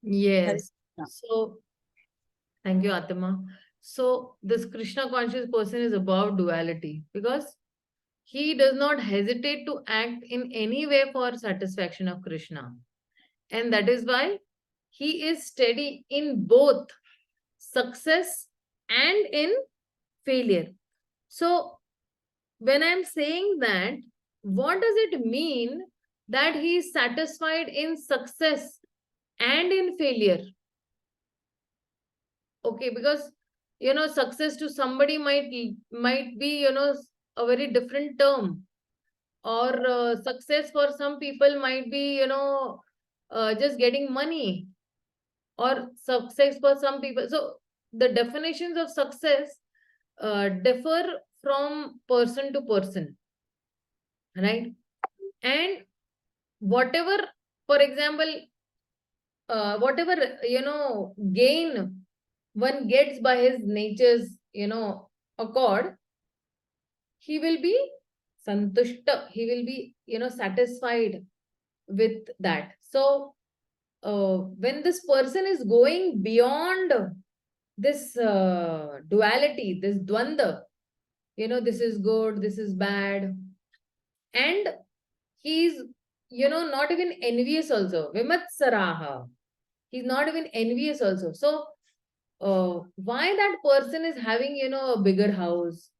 Yes. Krishna. So, thank you, Atima. So, this Krishna conscious person is above duality because he does not hesitate to act in any way for satisfaction of Krishna. And that is why he is steady in both success and in failure. So, when I'm saying that, what does it mean that he is satisfied in success and in failure? Okay, because success to somebody might be a very different term, or success for some people might be just getting money, or success for some people. So the definitions of success differ from person to person, right? And whatever, for example, whatever gain one gets by his nature's accord, he will be santushta, he will be satisfied with that. So when this person is going beyond this duality, this dvanda, this is good, this is bad, and he's not even envious also, vimatsaraha, he's not even envious also. So why that person is having a bigger house,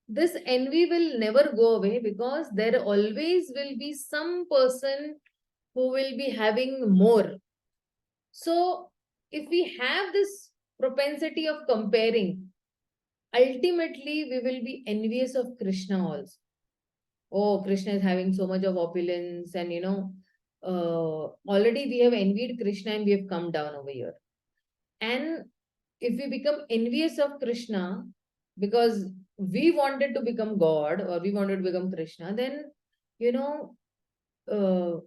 this envy will never go away, because there always will be some person who will be having more. So if we have this propensity of comparing, ultimately we will be envious of Krishna also. Oh, Krishna is having so much of opulence, and already we have envied Krishna and we have come down over here. And if we become envious of Krishna because we wanted to become God, or we wanted to become Krishna, then uh,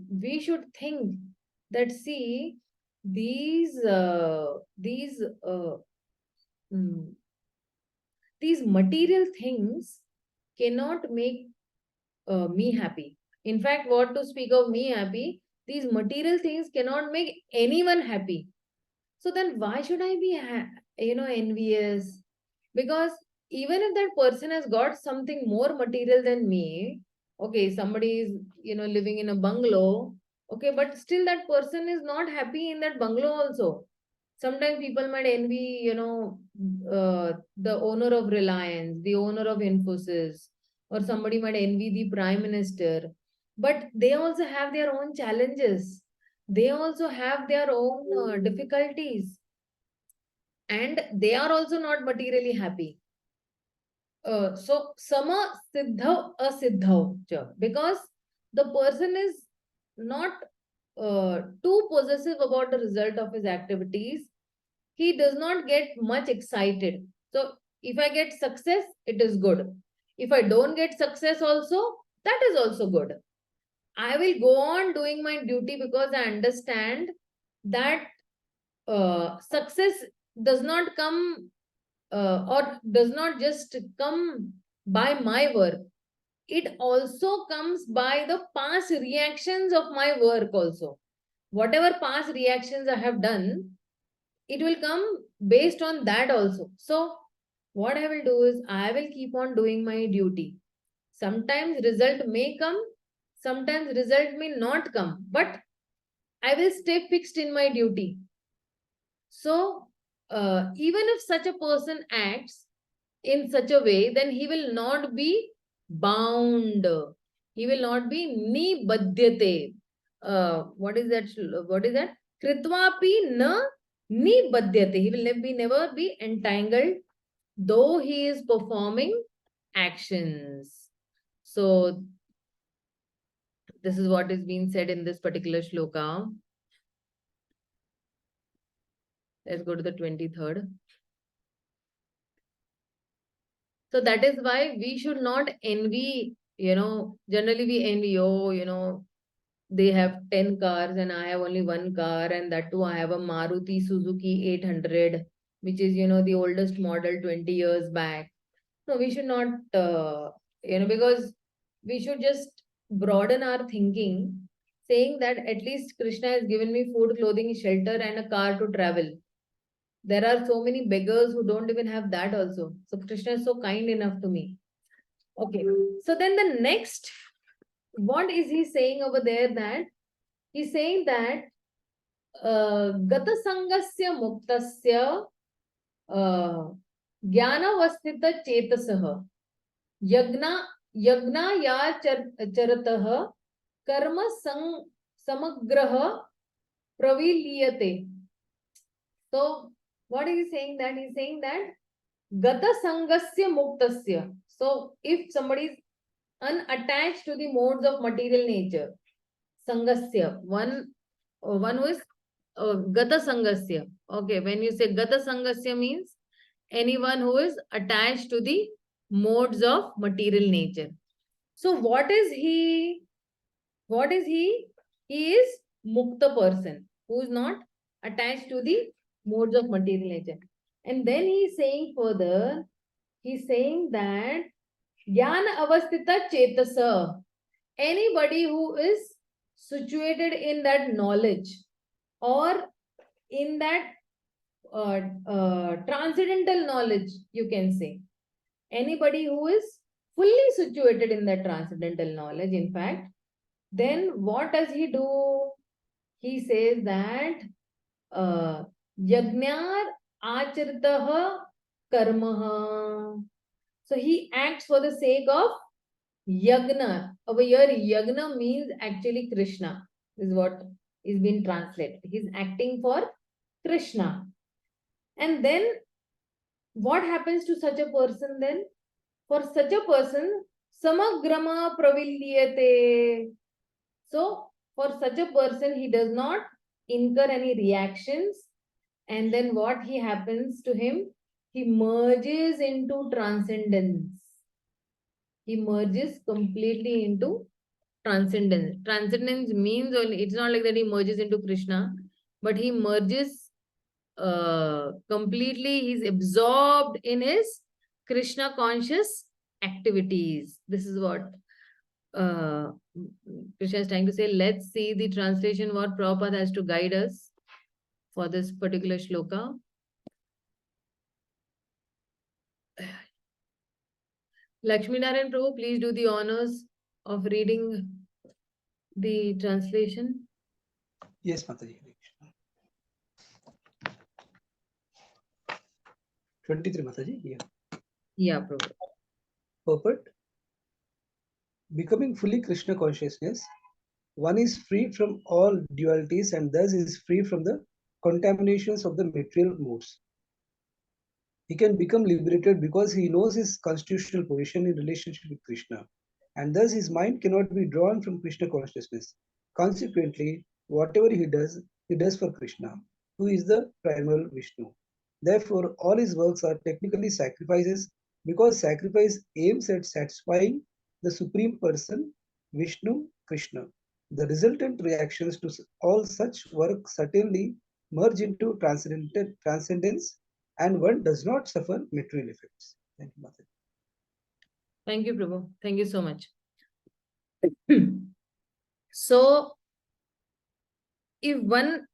we should think that, see, these mm, these material things cannot make me happy. In fact, what to speak of me happy, these material things cannot make anyone happy. So then why should I be envious? Because even if that person has got something more material than me, okay, somebody is living in a bungalow, okay, but still that person is not happy in that bungalow also. Sometimes people might envy the owner of Reliance, the owner of Infosys, or somebody might envy the prime minister, but they also have their own challenges, they also have their own difficulties, and they are also not materially happy. So sama siddhav asiddhav cha, because the person is not too possessive about the result of his activities. He does not get much excited. So if I get success, it is good. If I don't get success also, that is also good. I will go on doing my duty because I understand that success does not come or does not just come by my work. It also comes by the past reactions of my work also. Whatever past reactions I have done, it will come based on that also. So what I will do is I will keep on doing my duty. Sometimes result may come, sometimes result may not come, but I will stay fixed in my duty. So even if such a person acts in such a way, then he will not be bound. He will not be nibadyate. What is that? What is that? Kritvapi na nibadyate. He will never be entangled, though he is performing actions. So this is what is being said in this particular shloka. Let's go to the 23rd. So that is why we should not envy, generally we envy, they have 10 cars and I have only one car, and that too I have a Maruti Suzuki 800, which is, the oldest model 20 years back. No, we should not, because we should just broaden our thinking, saying that at least Krishna has given me food, clothing, shelter, and a car to travel. There are so many beggars who don't even have that also. So Krishna is so kind enough to me. Okay. So then the next, what is he saying over there? That he's saying that Gata Sangasya Muktasya Jnanavastita Chetasah Yagna Ya Charatah Karma Samagraha Praviliyate. So what is he saying? That he's saying that Gata Sangasya Muktasya. So if somebody is unattached to the modes of material nature, Sangasya, one who is Gata Sangasya. Okay, when you say Gata Sangasya means anyone who is attached to the modes of material nature. So what is he? What is he? He is Mukta person who is not attached to the modes of material nature. And then he is saying further, he's saying that Jnana Avastita Chetasa, anybody who is situated in that knowledge or in that transcendental knowledge, you can say. Anybody who is fully situated in that transcendental knowledge, in fact, then what does he do? He says that Yajnar Acharitah Karmaha. So he acts for the sake of Yagna. Over here, Yagna means actually Krishna, is what is being translated. He's acting for Krishna. And then what happens to such a person then? For such a person, Samagrama Pravilyate. So for such a person, he does not incur any reactions. And then what he happens to him? He merges into transcendence. He merges completely into transcendence. Transcendence means only, it's not like that he merges into Krishna, but he merges completely. He's absorbed in his Krishna conscious activities. This is what Krishna is trying to say. Let's see the translation, what Prabhupada has to guide us for this particular shloka. Lakshmi Narayan Prabhu, please do the honors of reading the translation. Yes, Mataji. 23, Mataji. Yeah. Yeah, Prabhu. Purport. Becoming fully Krishna consciousness, one is free from all dualities and thus is free from the contaminations of the material modes. He can become liberated because he knows his constitutional position in relationship with Krishna, and thus his mind cannot be drawn from Krishna consciousness. Consequently, whatever he does for Krishna, who is the primal Vishnu. Therefore, all his works are technically sacrifices because sacrifice aims at satisfying the Supreme Person, Vishnu, Krishna. The resultant reactions to all such work certainly merge into transcendence, and one does not suffer material effects. Thank you, Mataji. Thank you, Prabhu. Thank you so much. So, then,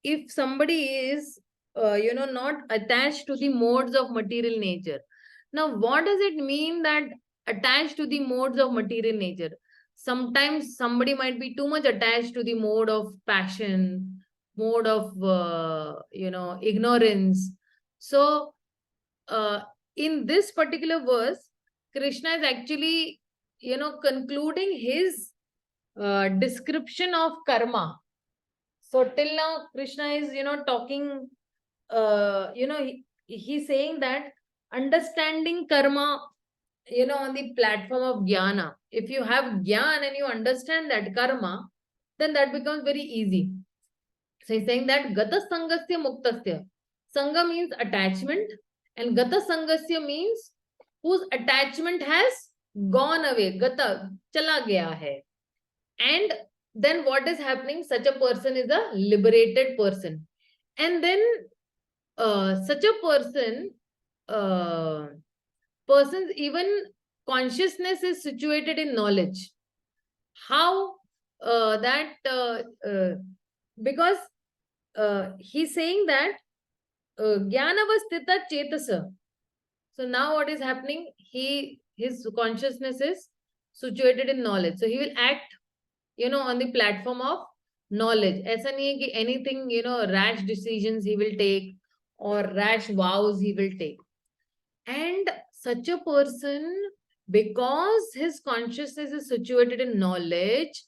if somebody is, not attached to the modes of material nature. Now, what does it mean that attached to the modes of material nature? Sometimes somebody might be too much attached to the mode of passion, mode of, ignorance. So, in this particular verse, Krishna is actually, concluding his description of karma. So till now, Krishna is, talking, he's saying that understanding karma, on the platform of jnana. If you have jnana and you understand that karma, then that becomes very easy. So he's saying that gata sangasya muktasya. Sangha means attachment, and gata sangasya means whose attachment has gone away. Gata, chala gaya hai. And then what is happening? Such a person is a liberated person. And then such a person's even consciousness is situated in knowledge. How because he's saying that jnanavastita chetasa. So now what is happening? His consciousness is situated in knowledge. So he will act, on the platform of knowledge. ऐसा नहीं है कि anything, rash decisions he will take or rash vows he will take. And such a person, because his consciousness is situated in knowledge,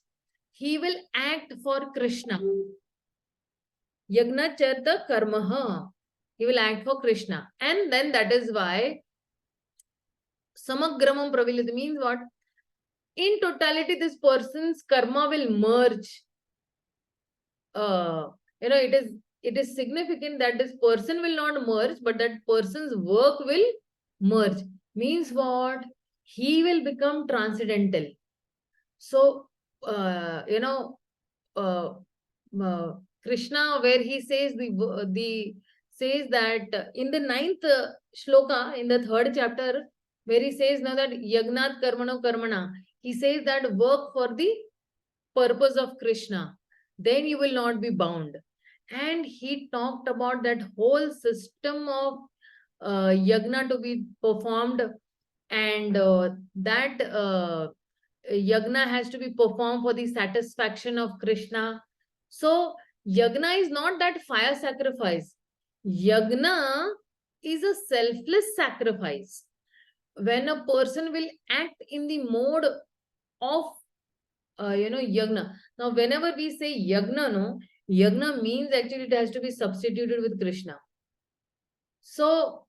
he will act for Krishna. Yagna charta karmaha. He will act for Krishna. And then that is why samagramam pravilita means what? In totality, this person's karma will merge. It is significant that this person will not merge, but that person's work will merge. Means what? He will become transcendental. So, Krishna, where he says says that in the 9th shloka, in the 3rd chapter, where he says now that yagnat karmano karmana, he says that work for the purpose of Krishna, then you will not be bound. And he talked about that whole system of yagna to be performed, and that yagna has to be performed for the satisfaction of Krishna. So yagna is not that fire sacrifice. Yagna is a selfless sacrifice. When a person will act in the mode of yagna. Now, whenever we say yagna, no, yagna means actually it has to be substituted with Krishna. So,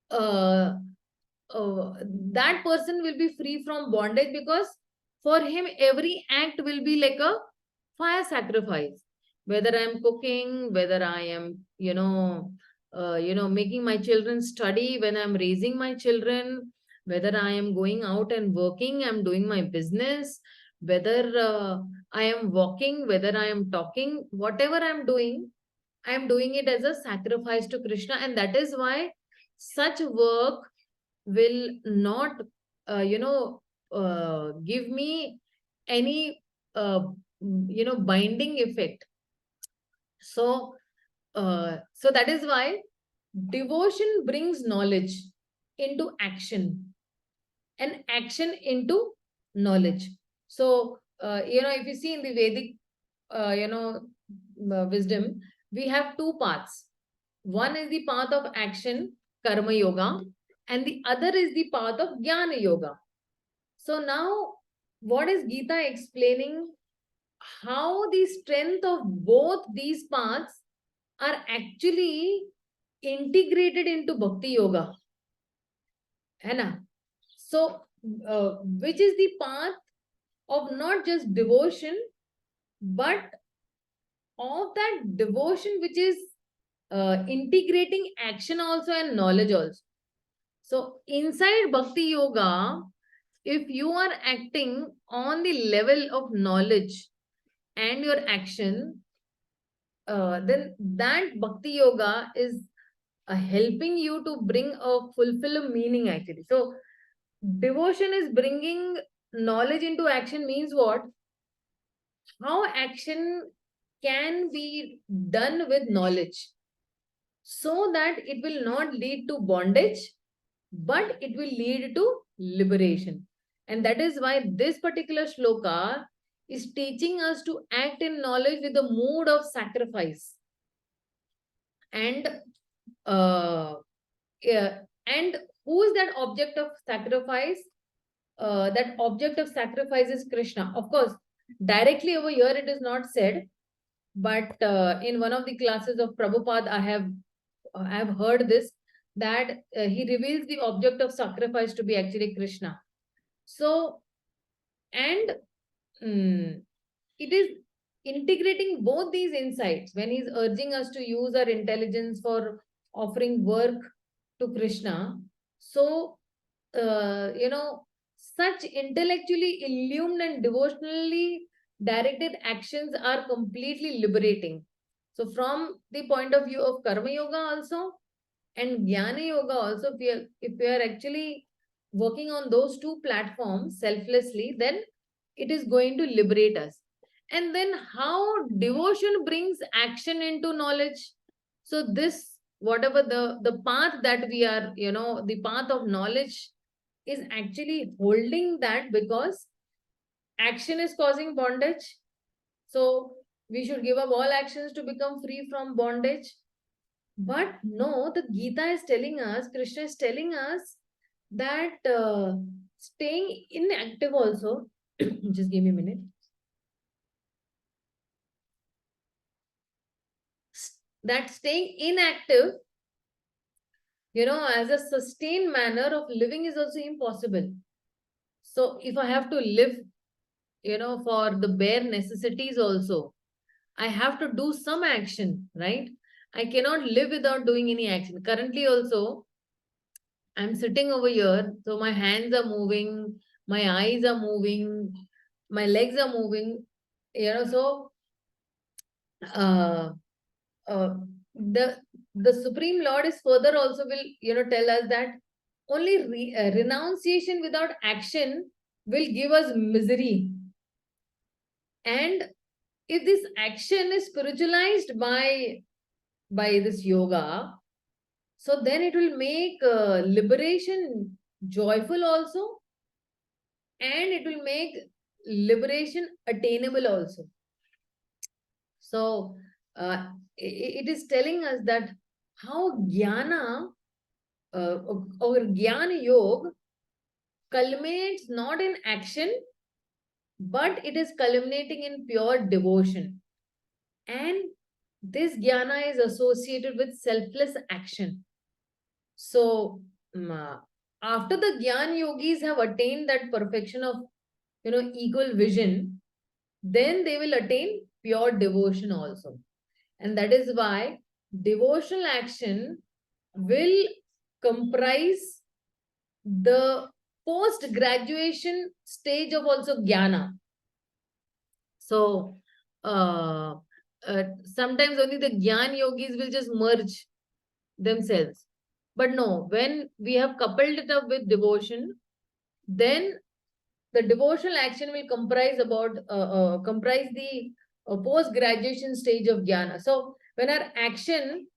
that person will be free from bondage, because for him, every act will be like a fire sacrifice. Whether I am cooking, whether I am, making my children study, when I'm raising my children, whether I am going out and working, I'm doing my business, whether I am walking, whether I am talking, whatever I'm doing it as a sacrifice to Krishna. And that is why such work will not, give me any, binding effect. So, so that is why devotion brings knowledge into action, and action into knowledge. So, if you see in the Vedic, wisdom, we have 2 paths. One is the path of action, karma yoga, and the other is the path of jnana yoga. So now, what is Gita explaining? How the strength of both these paths are actually integrated into bhakti yoga. Hai na? So, which is the path of not just devotion, but of that devotion which is integrating action also and knowledge also. So inside bhakti yoga, if you are acting on the level of knowledge and your action, then that bhakti yoga is helping you to bring a fulfill meaning actually. So devotion is bringing knowledge into action means what? How action can be done with knowledge so that it will not lead to bondage, but it will lead to liberation. And that is why this particular shloka is teaching us to act in knowledge with the mood of sacrifice. And yeah, and who is that object of sacrifice? That object of sacrifice is Krishna. Of course, directly over here it is not said, but in one of the classes of Prabhupada, I have heard this, that he reveals the object of sacrifice to be actually Krishna. So, and it is integrating both these insights when he's urging us to use our intelligence for offering work to Krishna. So, such intellectually illumined and devotionally directed actions are completely liberating. So, from the point of view of Karma Yoga also and Jnana Yoga also, if we are actually working on those two platforms selflessly, then it is going to liberate us. And then how devotion brings action into knowledge. So this, whatever the path that we are, the path of knowledge is actually holding that, because action is causing bondage. So we should give up all actions to become free from bondage. But no, the Gita is telling us, Krishna is telling us that staying inactive also, just give me a minute. That staying inactive, as a sustained manner of living is also impossible. So if I have to live, for the bare necessities also, I have to do some action, right? I cannot live without doing any action. Currently also, I'm sitting over here, so my hands are moving, my eyes are moving, my legs are moving, so uh, uh, the Supreme Lord is further also will, tell us that only renunciation without action will give us misery. And if this action is spiritualized by this yoga, so then it will make liberation joyful also, and it will make liberation attainable also. So it is telling us that how jnana or jnana yoga culminates not in action, but it is culminating in pure devotion. And this jnana is associated with selfless action. So after the Gyan yogis have attained that perfection of, equal vision, then they will attain pure devotion also. And that is why devotional action will comprise the post-graduation stage of also Jnana. So, sometimes only the Gyan yogis will just merge themselves. But no, when we have coupled it up with devotion, then the devotional action will comprise the post-graduation stage of Jnana. So, when our action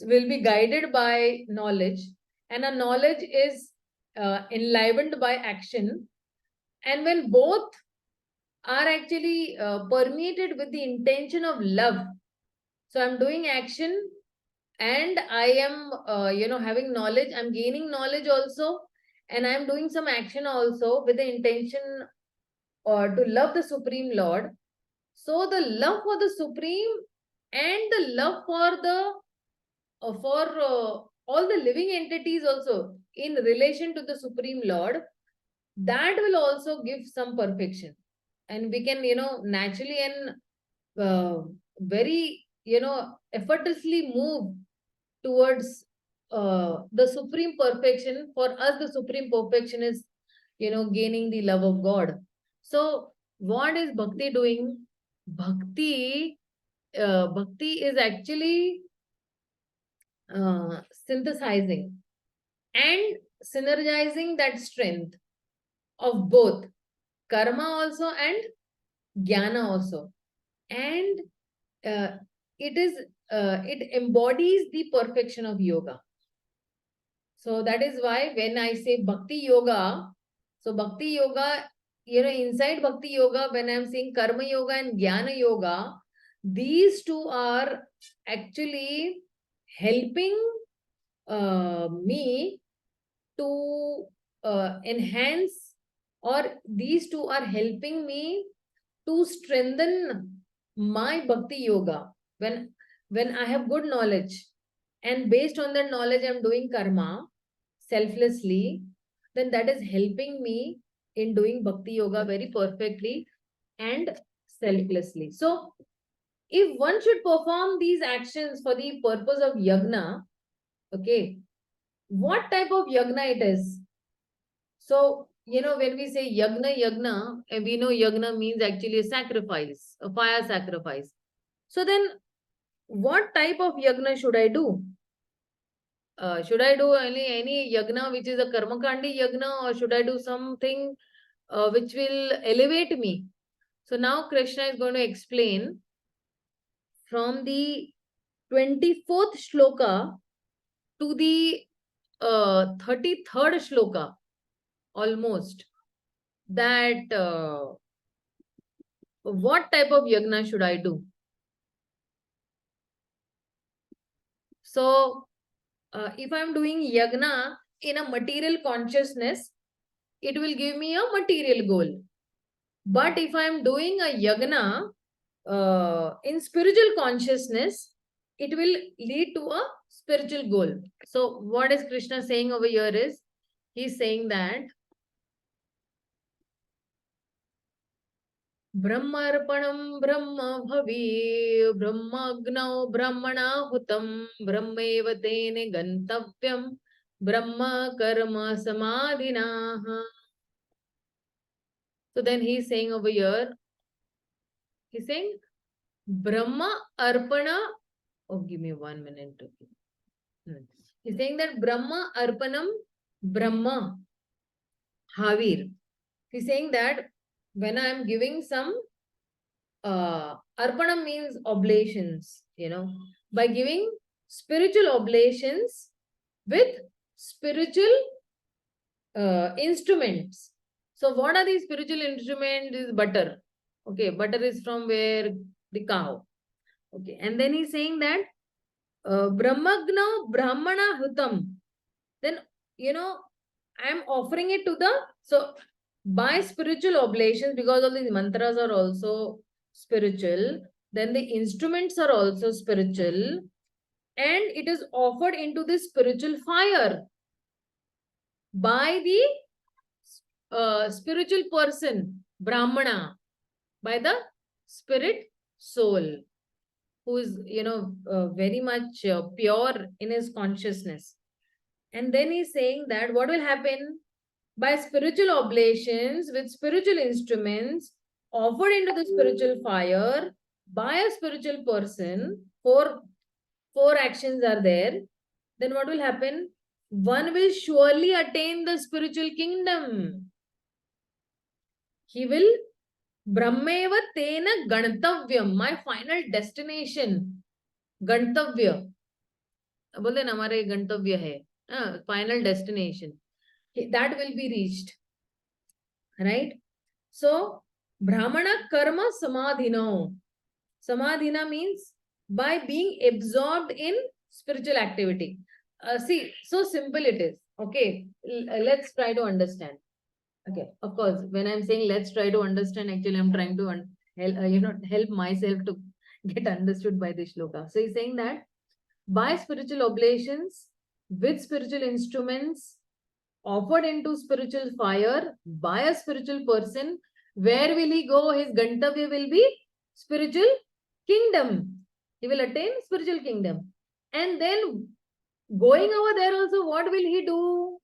will be guided by knowledge, and our knowledge is enlivened by action, and when both are actually permeated with the intention of love, so I'm doing action and I am having knowledge, I'm gaining knowledge also, and I'm doing some action also with the intention to love the Supreme Lord. So the love for the Supreme and the love for the all the living entities also in relation to the Supreme Lord, that will also give some perfection. And we can, naturally and very, effortlessly move towards the supreme perfection. For us, the supreme perfection is, gaining the love of God. So what is bhakti doing? Bhakti is actually synthesizing and synergizing that strength of both karma also and jnana also. And it embodies the perfection of yoga. So that is why when I say bhakti yoga, so bhakti yoga, inside bhakti yoga, when I'm saying karma yoga and jnana yoga, these two are actually helping me to enhance, or these two are helping me to strengthen my bhakti yoga. When I have good knowledge, and based on that knowledge I'm doing karma selflessly, then that is helping me in doing bhakti yoga very perfectly and selflessly. So if one should perform these actions for the purpose of yagna, okay, what type of yagna it is? So, when we say yagna, we know yagna means actually a sacrifice, a fire sacrifice. So then, what type of yagna should I do? Should I do any yagna which is a karmakandi yagna, or should I do something which will elevate me? So now Krishna is going to explain from the 24th shloka to the 33rd shloka, almost, that what type of yagna should I do? So, if I'm doing yagna in a material consciousness, it will give me a material goal. But if I'm doing a yagna in spiritual consciousness, it will lead to a spiritual goal. So, what is Krishna saying over here is, he's saying that Brahmarpanam Brahma Bhavi Brahmagno Brahmanahutam Brahmeva Tene Gantavyam Brahma Karma Samadhinaha. So then he's saying over here, he's saying Brahma Arpana. Oh, give me 1 minute. He's saying that Brahma Arpanam Brahma Havir. He's saying that when I am giving some Arpanam means oblations, by giving spiritual oblations with spiritual instruments. So what are these spiritual instruments? Is butter. Okay, butter is from where? The cow. Okay, and then he's saying that Brahmagna Brahmana Hutam. Then, I am offering it to the, so by spiritual oblations, because all these mantras are also spiritual, then the instruments are also spiritual, and it is offered into the spiritual fire by the spiritual person, Brahmana, by the spirit soul, who is, very much pure in his consciousness. And then he's saying that what will happen? By spiritual oblations with spiritual instruments offered into the spiritual fire by a spiritual person, four actions are there. Then what will happen? One will surely attain the spiritual kingdom. He will Brahmeva Tena Gantavyam, my final destination. Gantavya. बोलते ना हमारे गंतव्य है, final destination. That will be reached. Right? So, Brahmana Karma Samadhina. Samadhina means by being absorbed in spiritual activity. See, so simple it is. Okay, let's try to understand. Okay, of course, when I'm saying let's try to understand, actually I'm trying to help myself to get understood by this shloka. So he's saying that by spiritual oblations with spiritual instruments offered into spiritual fire by a spiritual person, where will he go? His Gantavya will be spiritual kingdom. He will attain spiritual kingdom. And then going over there also, what will he do?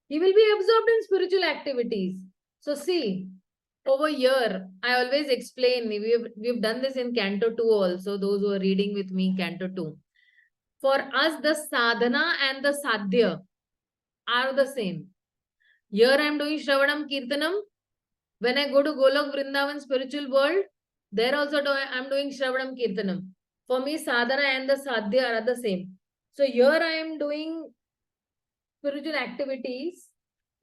He will be absorbed in spiritual activities. So see, over here, I always explain, we've done this in Canto 2 also, those who are reading with me Canto 2. For us, the sadhana and the sadhya are the same. Here I am doing Shravanam Kirtanam. When I go to Golok Vrindavan spiritual world, there also I am doing Shravanam Kirtanam. For me, sadhana and the sadhya are the same. So here I am doing spiritual activities.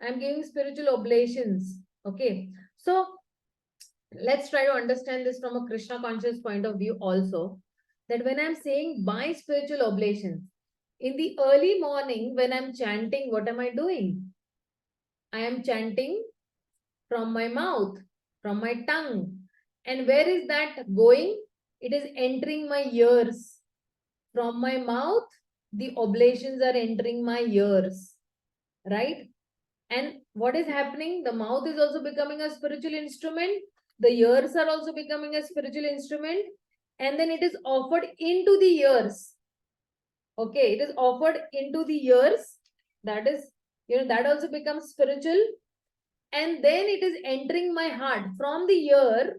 I am giving spiritual oblations. Okay. So let's try to understand this from a Krishna conscious point of view also. That when I'm saying my spiritual oblations, in the early morning when I'm chanting, what am I doing? I am chanting from my mouth, from my tongue. And where is that going? It is entering my ears. From my mouth, the oblations are entering my ears. Right? And what is happening? The mouth is also becoming a spiritual instrument. The ears are also becoming a spiritual instrument. And then it is offered into the ears. Okay, it is offered into the ears. That is, that also becomes spiritual. And then it is entering my heart. From the ear,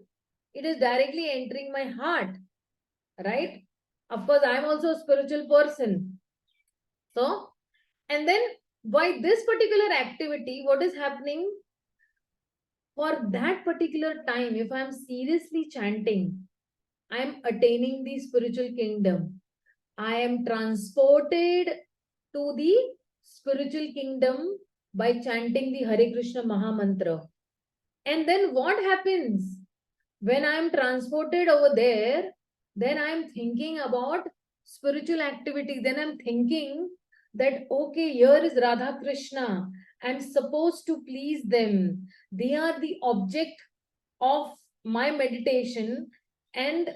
it is directly entering my heart. Right? Of course, I am also a spiritual person. So, and then by this particular activity, what is happening? For that particular time, if I am seriously chanting, I am attaining the spiritual kingdom. I am transported to the spiritual kingdom by chanting the Hare Krishna Maha Mantra. And then what happens? When I am transported over there, then I am thinking about spiritual activity. Then I am thinking that, okay, here is Radha Krishna. I am supposed to please them. They are the object of my meditation, and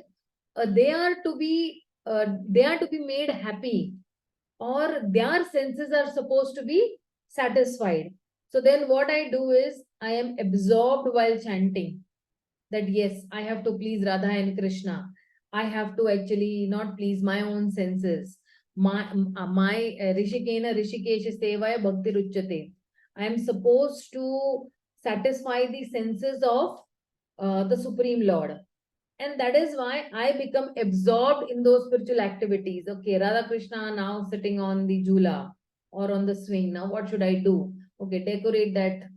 they are to be made happy, or their senses are supposed to be satisfied. So then what I do is I am absorbed while chanting that yes, I have to please Radha and Krishna. I have to actually not please my own senses. My Rishikena Rishikesha Sevaya Bhakti Ruchyate. I am supposed to satisfy the senses of the Supreme Lord. And that is why I become absorbed in those spiritual activities. Okay, Radha Krishna now sitting on the jula or on the swing. Now what should I do? Okay, decorate that,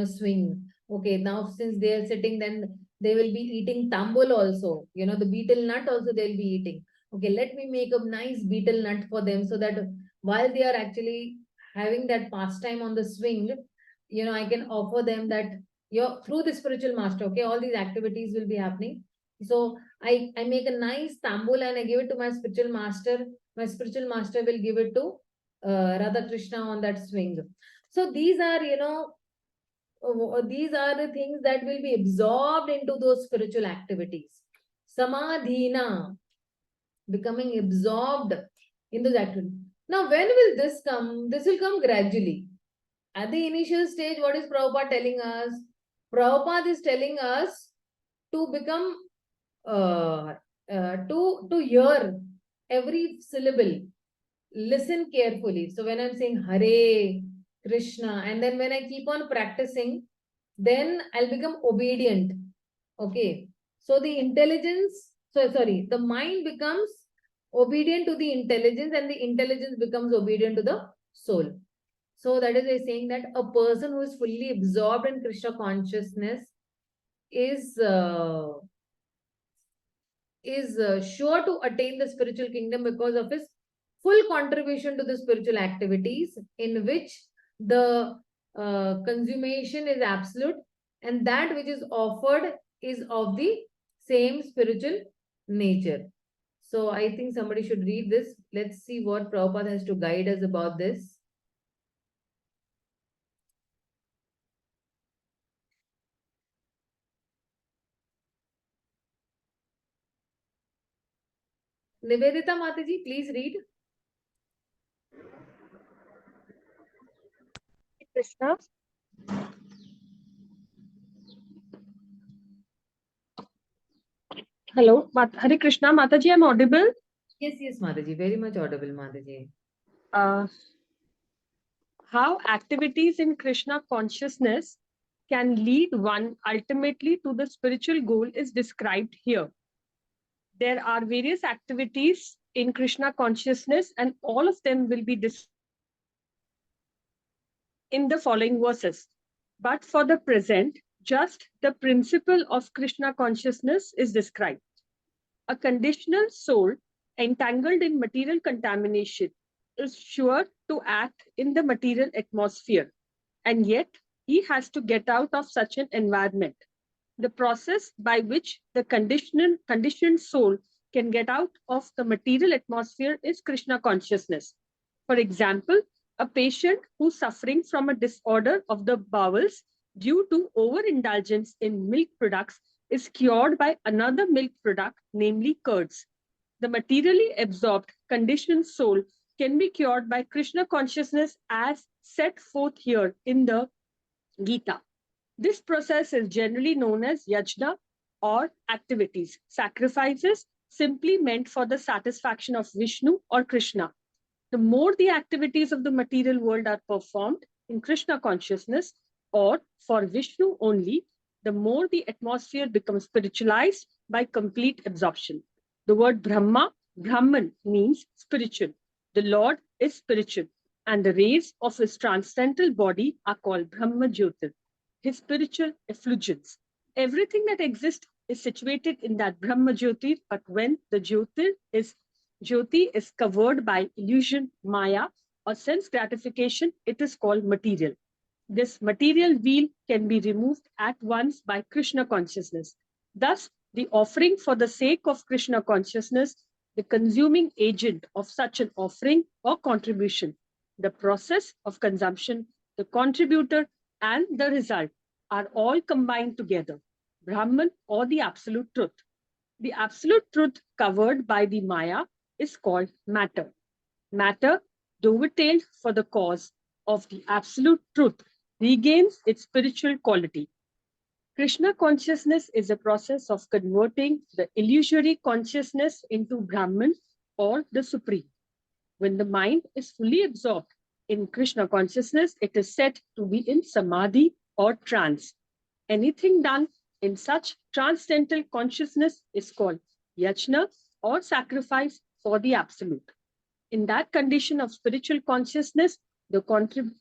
swing. Okay, now since they are sitting, then they will be eating tambul also. The betel nut also they'll be eating. Okay, let me make a nice betel nut for them so that while they are actually having that pastime on the swing, I can offer them that through the spiritual master. Okay, all these activities will be happening. So I make a nice tambul and I give it to my spiritual master. My spiritual master will give it to Radha Krishna on that swing. So these are, these are the things that will be absorbed into those spiritual activities. Samadhina, becoming absorbed in those activities. Now, when will this come? This will come gradually. At the initial stage, what is Prabhupada telling us? Prabhupada is telling us to become to hear every syllable, listen carefully. So when I'm saying Hare Krishna, and then when I keep on practicing, then I'll become obedient. Okay. So the the mind becomes obedient to the intelligence, and the intelligence becomes obedient to the soul. So that is why saying that a person who is fully absorbed in Krishna consciousness is sure to attain the spiritual kingdom because of his full contribution to the spiritual activities, in which the consummation is absolute, and that which is offered is of the same spiritual nature. So I think somebody should read this. Let's see what Prabhupada has to guide us about this. Nivedita Mataji, please read. Krishna. Hello, Hare Krishna, Mataji, I'm audible? Yes, Mataji, very much audible, Mataji. How activities in Krishna consciousness can lead one ultimately to the spiritual goal is described here. There are various activities in Krishna consciousness, and all of them will be in the following verses. But for the present, just the principle of Krishna consciousness is described. A conditional soul entangled in material contamination is sure to act in the material atmosphere, and yet he has to get out of such an environment. The process by which the conditioned soul can get out of the material atmosphere is Krishna consciousness. For example, a patient who's suffering from a disorder of the bowels due to overindulgence in milk products is cured by another milk product, namely curds. The materially absorbed conditioned soul can be cured by Krishna consciousness as set forth here in the Gita. This process is generally known as yajna or activities, sacrifices simply meant for the satisfaction of Vishnu or Krishna. The more the activities of the material world are performed in Krishna consciousness or for Vishnu only, the more the atmosphere becomes spiritualized by complete absorption. The word Brahma, Brahman, means spiritual. The Lord is spiritual, and the rays of his transcendental body are called Brahma Jyotir, his spiritual effulgence. Everything that exists is situated in that Brahma Jyotir, but when the Jyoti is covered by illusion, Maya, or sense gratification, it is called material. This material veil can be removed at once by Krishna consciousness. Thus, the offering for the sake of Krishna consciousness, the consuming agent of such an offering or contribution, the process of consumption, the contributor, and the result are all combined together, Brahman or the absolute truth. The absolute truth covered by the Maya is called matter. Matter, dovetailed for the cause of the absolute truth, regains its spiritual quality. Krishna consciousness is a process of converting the illusory consciousness into Brahman or the Supreme. When the mind is fully absorbed in Krishna consciousness, it is said to be in samadhi or trance. Anything done in such transcendental consciousness is called yajna or sacrifice for the absolute. In that condition of spiritual consciousness, the contributor,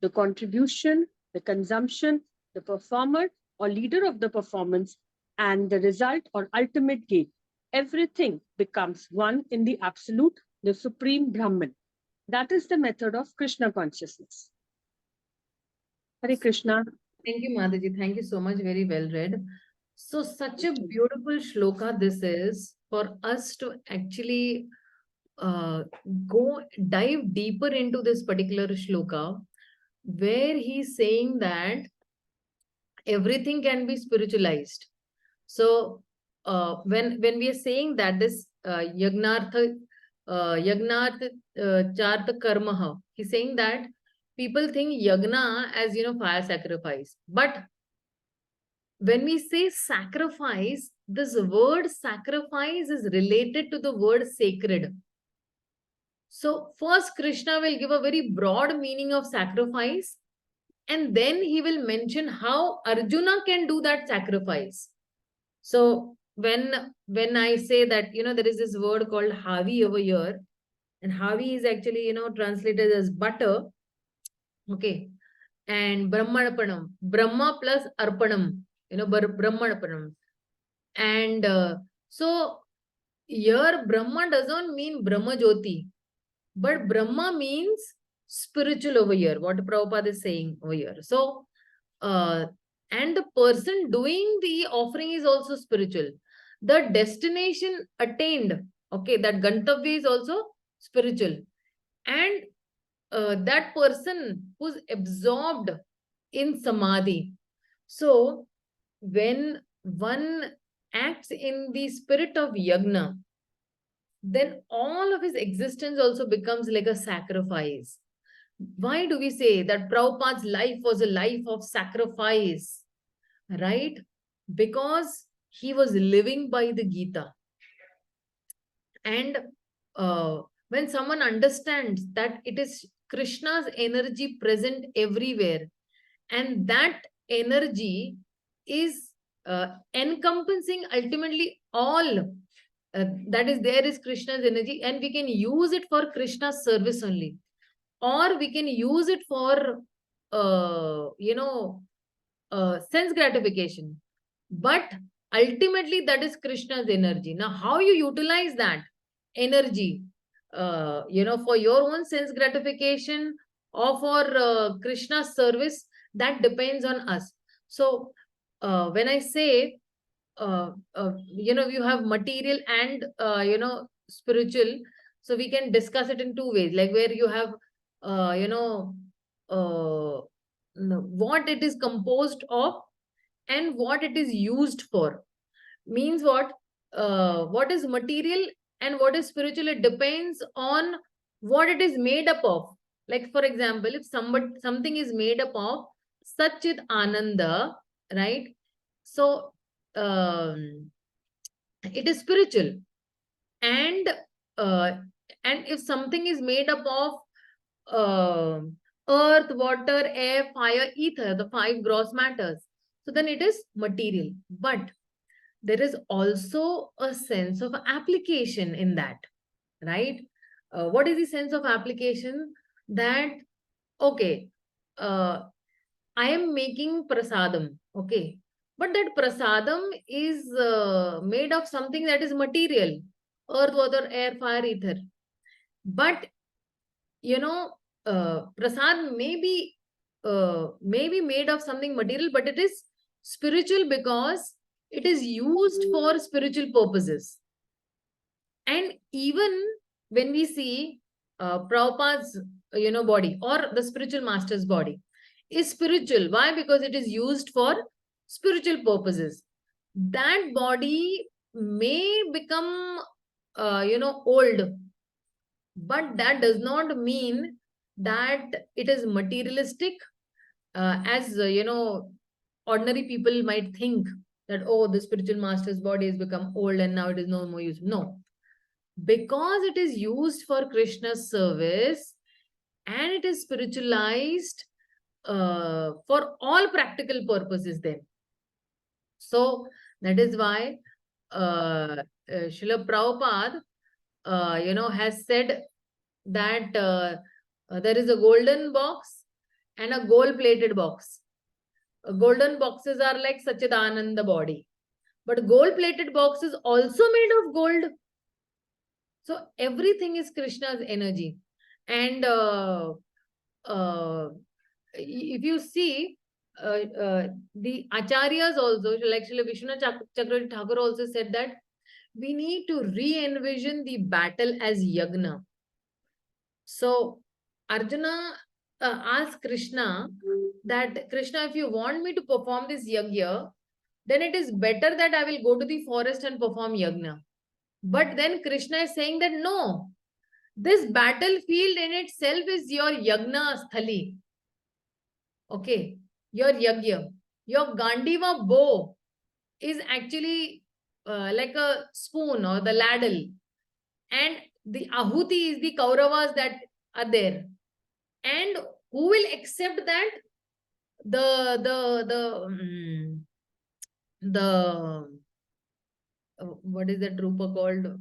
the contribution, the consumption, the performer or leader of the performance, and the result or ultimate gain, everything becomes one in the absolute, the supreme Brahman. That is the method of Krishna consciousness. Hare Krishna. Thank you, Mataji. Thank you so much. Very well read. So such a beautiful shloka this is for us to actually dive deeper into this particular shloka, where he's saying that everything can be spiritualized. So when we are saying that this yagnartha charta karma, he's saying that people think yagna as, fire sacrifice. But when we say sacrifice, this word sacrifice is related to the word sacred. So first Krishna will give a very broad meaning of sacrifice, and then he will mention how Arjuna can do that sacrifice. So when I say that, there is this word called havi over here, and havi is actually, translated as butter. Okay. And Brahmanapanam, Brahma plus Arpanam, Brahmanapanam. And so here Brahma doesn't mean Brahma Jyoti, but Brahma means spiritual over here, what Prabhupada is saying over here. So, and the person doing the offering is also spiritual. The destination attained, okay, that Gantavya is also spiritual. And that person who's absorbed in samadhi. So when one acts in the spirit of yagna, then all of his existence also becomes like a sacrifice. Why do we say that Prabhupada's life was a life of sacrifice? Right? Because he was living by the Gita. And when someone understands that it is Krishna's energy present everywhere, and that energy is encompassing ultimately all that is there is Krishna's energy, and we can use it for Krishna's service only. or we can use it for, sense gratification. But ultimately, that is Krishna's energy. Now, how you utilize that energy, for your own sense gratification or for Krishna's service, that depends on us. So, when I say, you have material and, spiritual, so we can discuss it in two ways, like where you have, uh, you know, uh, what it is composed of and what it is used for. Means what is material and what is spiritual, it depends on what it is made up of. Like, for example, if something is made up of Satchit Ananda, right? So it is spiritual. And uh, and if something is made up of uh, earth, water, air, fire, ether, the five gross matters, so then it is material. But there is also a sense of application in that, right? What is the sense of application? That, okay, uh, I am making prasadam, okay, but that prasadam is made of something that is material, earth, water, air, fire, ether. But prasad may be made of something material, but it is spiritual because it is used for spiritual purposes. And even when we see Prabhupada's body, or the spiritual master's body is spiritual. Why? Because it is used for spiritual purposes. That body may become old, but that does not mean that it is materialistic, as ordinary people might think that, oh, the spiritual master's body has become old and now it is no more used. No, because it is used for Krishna's service and it is spiritualized for all practical purposes then. So that is why Srila Prabhupada has said that there is a golden box and a gold-plated box. Golden boxes are like Sachidananda body, but gold-plated box is also made of gold. So everything is Krishna's energy. And if you see, the acharyas also, like Srila Vishwanath Chakravarti Thakur also said that we need to re-envision the battle as yagna. So Arjuna asked Krishna that, Krishna, if you want me to perform this yagya, then it is better that I will go to the forest and perform yagna. But then Krishna is saying that no, this battlefield in itself is your yagna sthali. Okay, your yagya. Your Gandiva bow is actually like a spoon or the ladle. And the ahuti is the Kauravas that are there. And who will accept that? What is that Rupa called?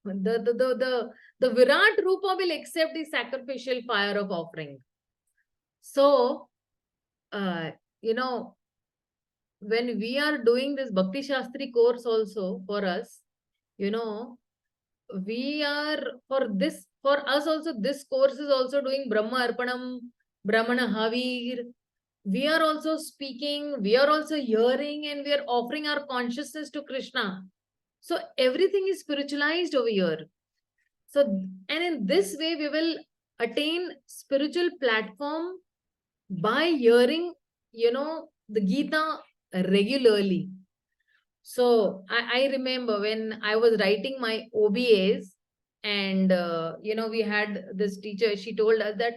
The Virat Rupa will accept the sacrificial fire of offering. So, when we are doing this Bhakti Shastri course also for us, we are, for us also, this course is also doing Brahma Arpanam, Brahmana Havir. We are also speaking, we are also hearing, and we are offering our consciousness to Krishna. So everything is spiritualized over here. So, and in this way, we will attain spiritual platform by hearing, the Gita regularly. So I remember when I was writing my OBAs, and we had this teacher, she told us that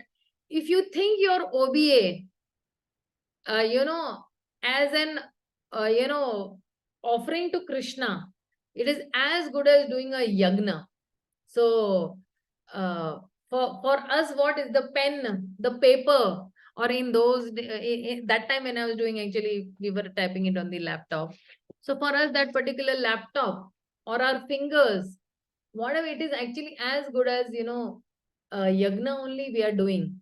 if you think your OBA, as an, offering to Krishna, it is as good as doing a yagna. So for us, what is the pen, the paper, or in those, that time when I was doing, actually, we were typing it on the laptop. So for us, that particular laptop or our fingers, whatever it is, actually as good as, yagna only we are doing.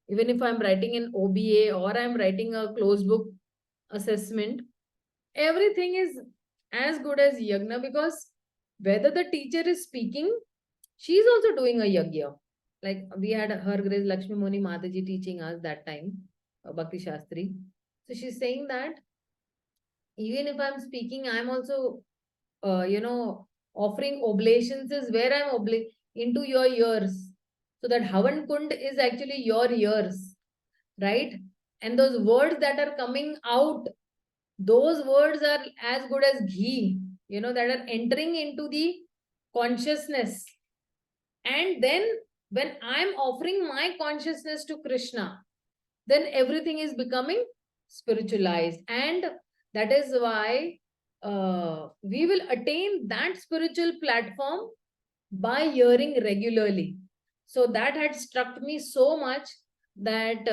Even if I'm writing an OBA or I'm writing a closed book assessment, everything is as good as yagna, because whether the teacher is speaking, she's also doing a yagya. Like we had Her Grace Lakshmi Moni Mataji teaching us that time, Bhakti Shastri. So she's saying that even if I'm speaking, I'm also, offering oblations is where I'm into your ears. So that Havan Kund is actually your ears, right? And those words that are coming out, those words are as good as ghee, that are entering into the consciousness. And then when I'm offering my consciousness to Krishna, then everything is becoming spiritualized. And that is why we will attain that spiritual platform by hearing regularly. So that had struck me so much that,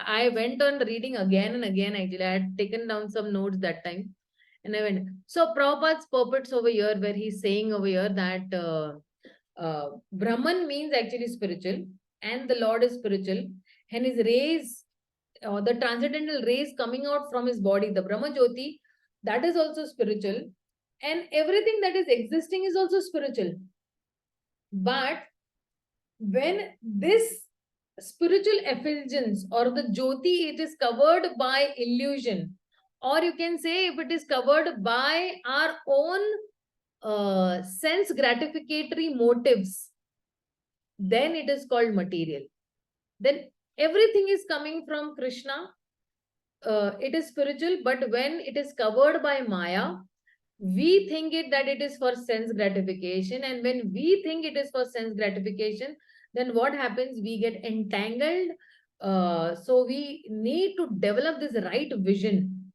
I went on reading again and again. Actually, I had taken down some notes that time. And I went. So Prabhupada's purports over here, where he's saying over here that Brahman means actually spiritual, and the Lord is spiritual, and his rays, the transcendental rays coming out from his body, the Brahma Jyoti, that is also spiritual, and everything that is existing is also spiritual. But when this spiritual effulgence or the Jyoti, it is covered by illusion, or you can say if it is covered by our own sense gratificatory motives, then it is called material. Then everything is coming from Krishna. It is spiritual, but when it is covered by Maya, we think it that it is for sense gratification. And when we think it is for sense gratification, then what happens? We get entangled. So we need to develop this right vision.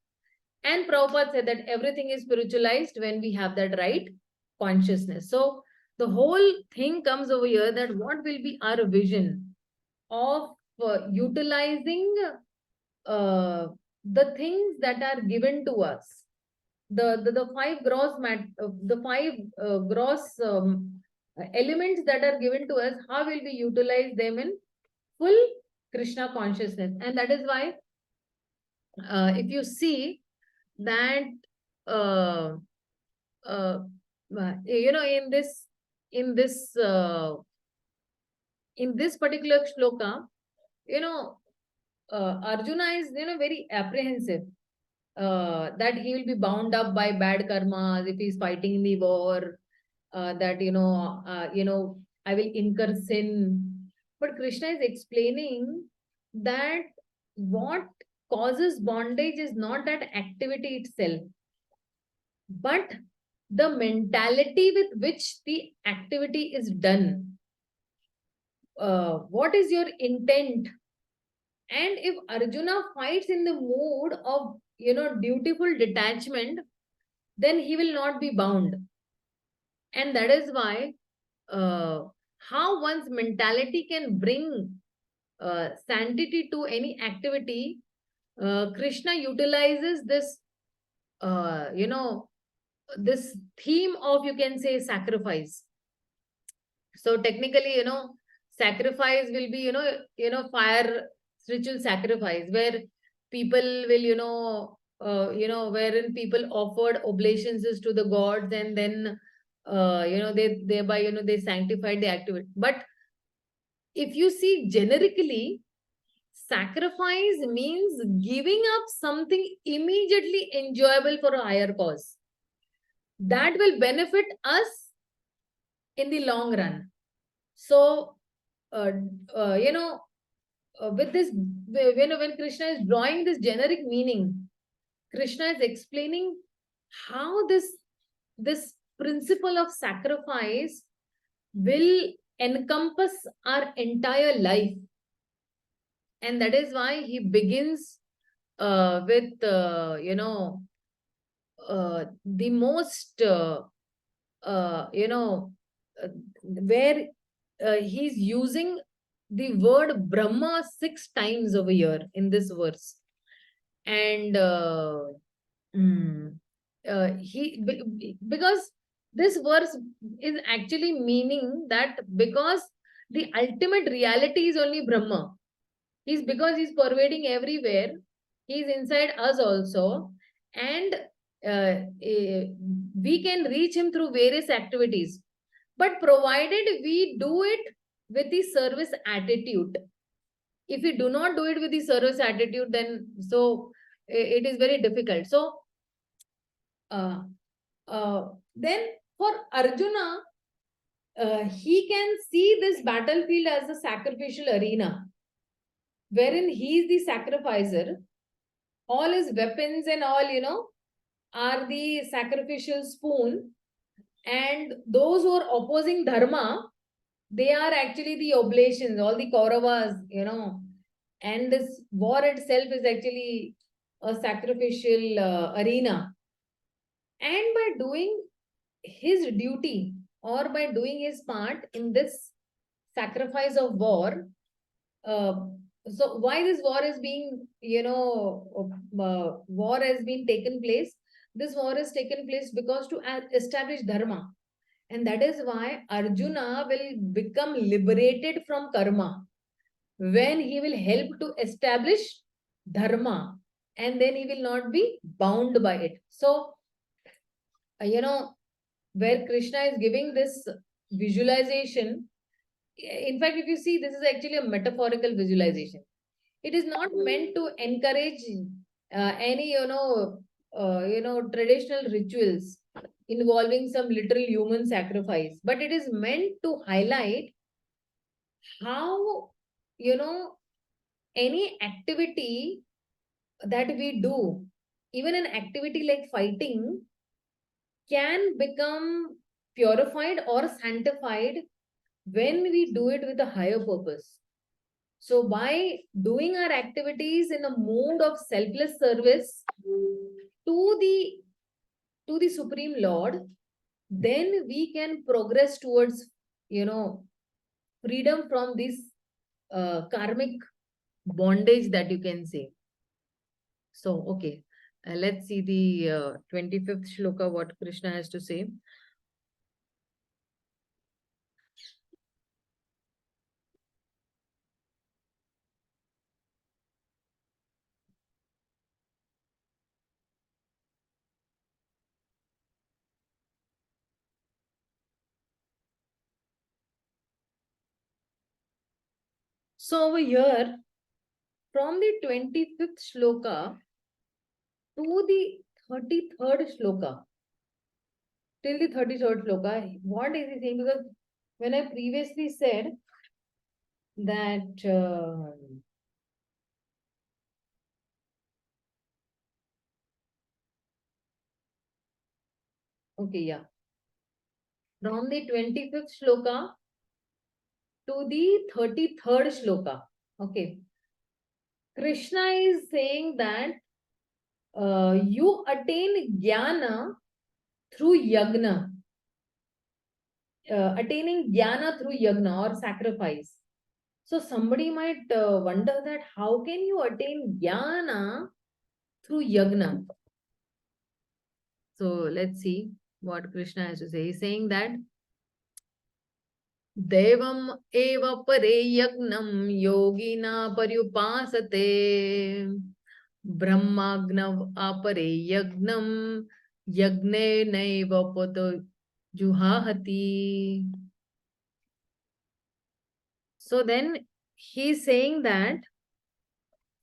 And Prabhupada said that everything is spiritualized when we have that right consciousness. So the whole thing comes over here, that what will be our vision of utilizing the things that are given to us, the five gross elements that are given to us. How will we utilize them in full Krishna consciousness? And that is why, if you see that, uh, uh, in this particular shloka, Arjuna is, very apprehensive, that he will be bound up by bad karmas if he's fighting in the war, that, I will incur sin. But Krishna is explaining that what causes bondage is not that activity itself, but the mentality with which the activity is done. What is your intent? And if Arjuna fights in the mood of, dutiful detachment, then he will not be bound. And that is why, how one's mentality can bring sanctity to any activity, Krishna utilizes this, this theme of, you can say, sacrifice. So technically, sacrifice will be, fire spiritual sacrifice, where people will, wherein people offered oblations to the gods, and then, they thereby, they sanctified the activity. But if you see generically, sacrifice means giving up something immediately enjoyable for a higher cause that will benefit us in the long run. So, with this, when Krishna is drawing this generic meaning, Krishna is explaining how this principle of sacrifice will encompass our entire life. And that is why he begins with, the most, where he's using the word Brahma 6 times over here in this verse. And because this verse is actually meaning that because the ultimate reality is only Brahma. Because he's pervading everywhere. He's inside us also. And we can reach him through various activities. But provided we do it with the service attitude. If we do not do it with the service attitude, then so it is very difficult. So then for Arjuna, he can see this battlefield as a sacrificial arena, wherein he is the sacrificer. All his weapons and all, are the sacrificial spoon. And those who are opposing dharma, they are actually the oblations, all the Kauravas. And this war itself is actually a sacrificial arena. And by doing his duty or by doing his part in this sacrifice of war, so why this war is being, war has been taken place? This war has taken place because to establish dharma. And that is why Arjuna will become liberated from karma when he will help to establish dharma, and then he will not be bound by it. So, where Krishna is giving this visualization, in fact, if you see, this is actually a metaphorical visualization. It is not meant to encourage any, traditional rituals involving some literal human sacrifice, but it is meant to highlight how, any activity that we do, even an activity like fighting, can become purified or sanctified when we do it with a higher purpose. So by doing our activities in a mood of selfless service to the Supreme Lord, then we can progress towards, freedom from this karmic bondage that you can say. So, okay, let's see the 25th shloka, what Krishna has to say. So over here, from the 25th shloka to the 33rd shloka, till the 33rd shloka, what is he saying? Because when I previously said that okay, yeah. From the 25th shloka to the 33rd shloka, okay. Krishna is saying that you attain jnana through yagna. Attaining jnana through yagna or sacrifice. So somebody might wonder that how can you attain jnana through yagna? So let's see what Krishna has to say. He's saying that Devam eva pare yagnam yogina paryupasate brahmagnav apare yagnam yagne naiva poto juhahati. So then he's saying that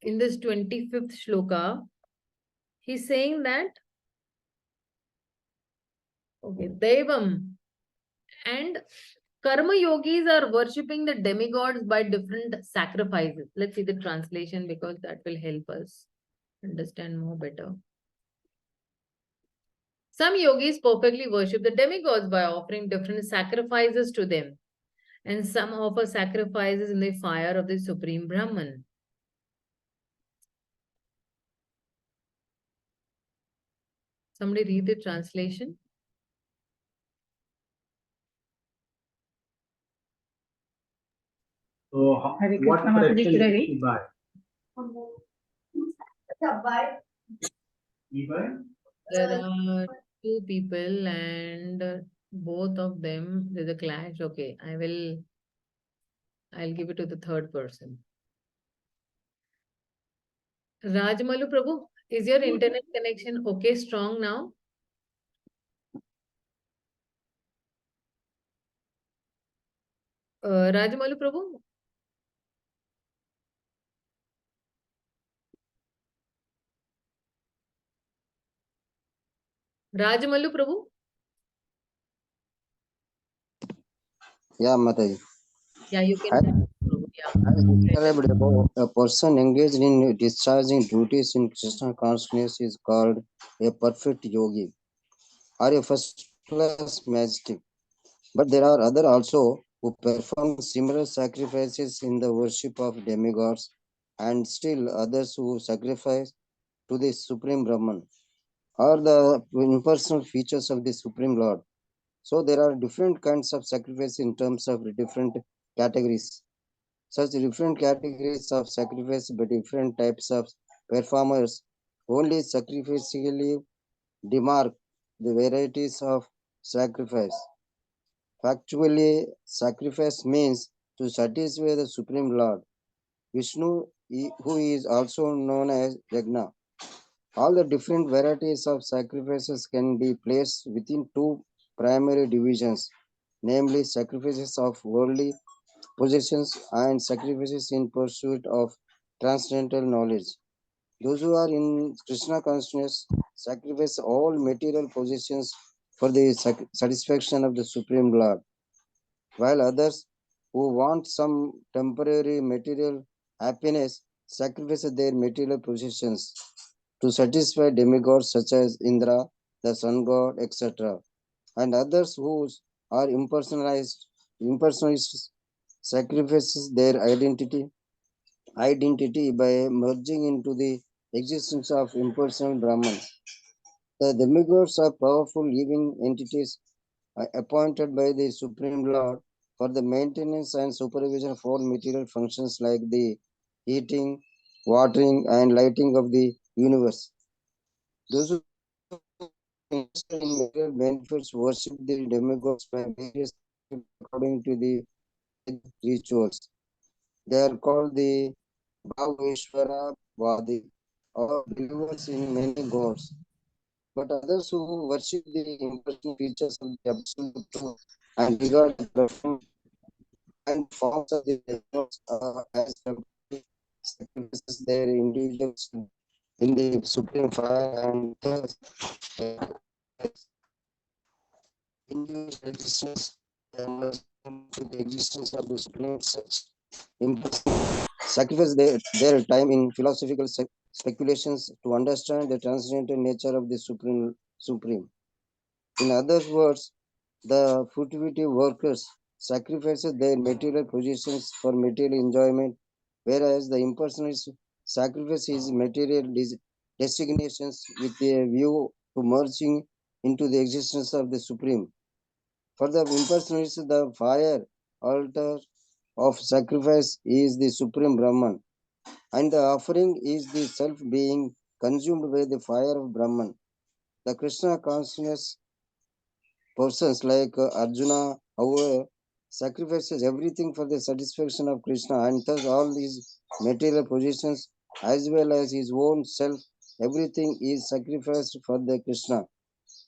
in this 25th shloka, he's saying that, okay, Devam and Karma yogis are worshipping the demigods by different sacrifices. Let's see the translation because that will help us understand more better. Some yogis perfectly worship the demigods by offering different sacrifices to them. And some offer sacrifices in the fire of the Supreme Brahman. Somebody read the translation. So, what protection did he buy? There are two people and both of them, there's a clash. Okay, I will I'll give it to the third person. Rajmalu Prabhu, is your internet connection okay, strong now? Rajmalu Prabhu? Rajmalu Prabhu? Yeah, Mataji. Yeah, you As can. Yeah. described above, a person engaged in discharging duties in Krishna consciousness is called a perfect yogi or a first-class majestic. But there are other also who perform similar sacrifices in the worship of demigods, and still others who sacrifice to the Supreme Brahman or the impersonal features of the Supreme Lord. So there are different kinds of sacrifice in terms of different categories. Such different categories of sacrifice by different types of performers only sacrificially demark the varieties of sacrifice. Factually, sacrifice means to satisfy the Supreme Lord, Vishnu, who is also known as Yagna. All the different varieties of sacrifices can be placed within two primary divisions, namely sacrifices of worldly possessions and sacrifices in pursuit of transcendental knowledge. Those who are in Krishna consciousness sacrifice all material possessions for the satisfaction of the Supreme Lord, while others who want some temporary material happiness sacrifice their material possessions to satisfy demigods such as Indra, the sun god, etc. And others who are impersonalists sacrifices their identity by merging into the existence of impersonal Brahman. The demigods are powerful living entities appointed by the Supreme Lord for the maintenance and supervision of all material functions like the heating, watering, and lighting of the universe. Those who are interested in material benefits worship the demigods by various according to the rituals. They are called the Bhaveshwara Vadi or believers in many gods. But others who worship the impersonal features of the absolute truth and regard the performance and forms of the demigods as temporary sacrifices their individuals in the supreme fire and thus individual existence and to the existence of the supreme such impersonal sacrifice their time in philosophical speculations to understand the transcendental nature of the supreme. In other words, the fruitivity workers sacrifices their material possessions for material enjoyment, whereas the impersonalist sacrifice his material designations with a view to merging into the existence of the Supreme. For the impersonalist, the fire altar of sacrifice is the Supreme Brahman, and the offering is the self being consumed by the fire of Brahman. The Krishna consciousness persons like Arjuna, however, sacrifices everything for the satisfaction of Krishna, and thus all these material possessions as well as his own self, everything is sacrificed for the Krishna.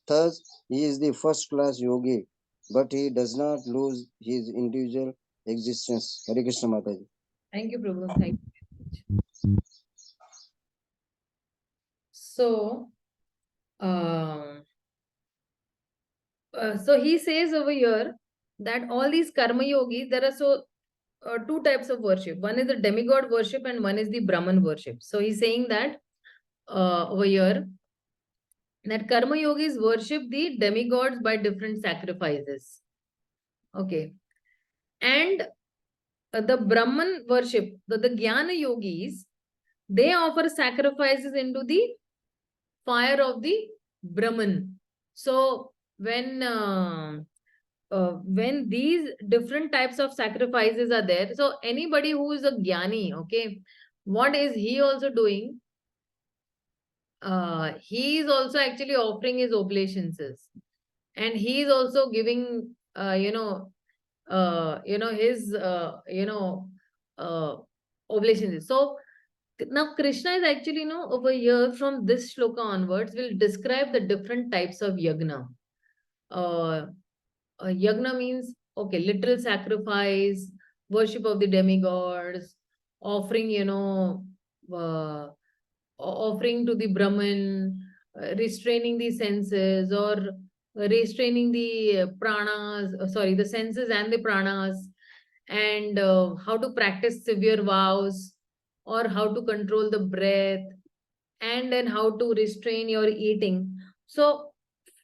Thus, he is the first class yogi, but he does not lose his individual existence. Hare Krishna Mataji. Thank you, Prabhu. Thank you. So, so he says over here that all these karma yogis, there are two types of worship. One is the demigod worship and one is the Brahman worship. So he's saying that over here that karma yogis worship the demigods by different sacrifices. Okay. And the Brahman worship, the Jnana yogis, they offer sacrifices into the fire of the Brahman. So when these different types of sacrifices are there, so anybody who is a Jnani, okay, what is he also doing? He is also actually offering his obeisances, and he is also giving, his oblations. So now Krishna is actually, over here from this shloka onwards will describe the different types of yagna. Yagna means, okay, literal sacrifice, worship of the demigods, offering, offering to the Brahman, restraining the senses, or restraining the pranas, the senses and the pranas, and how to practice severe vows, or how to control the breath, and then how to restrain your eating. So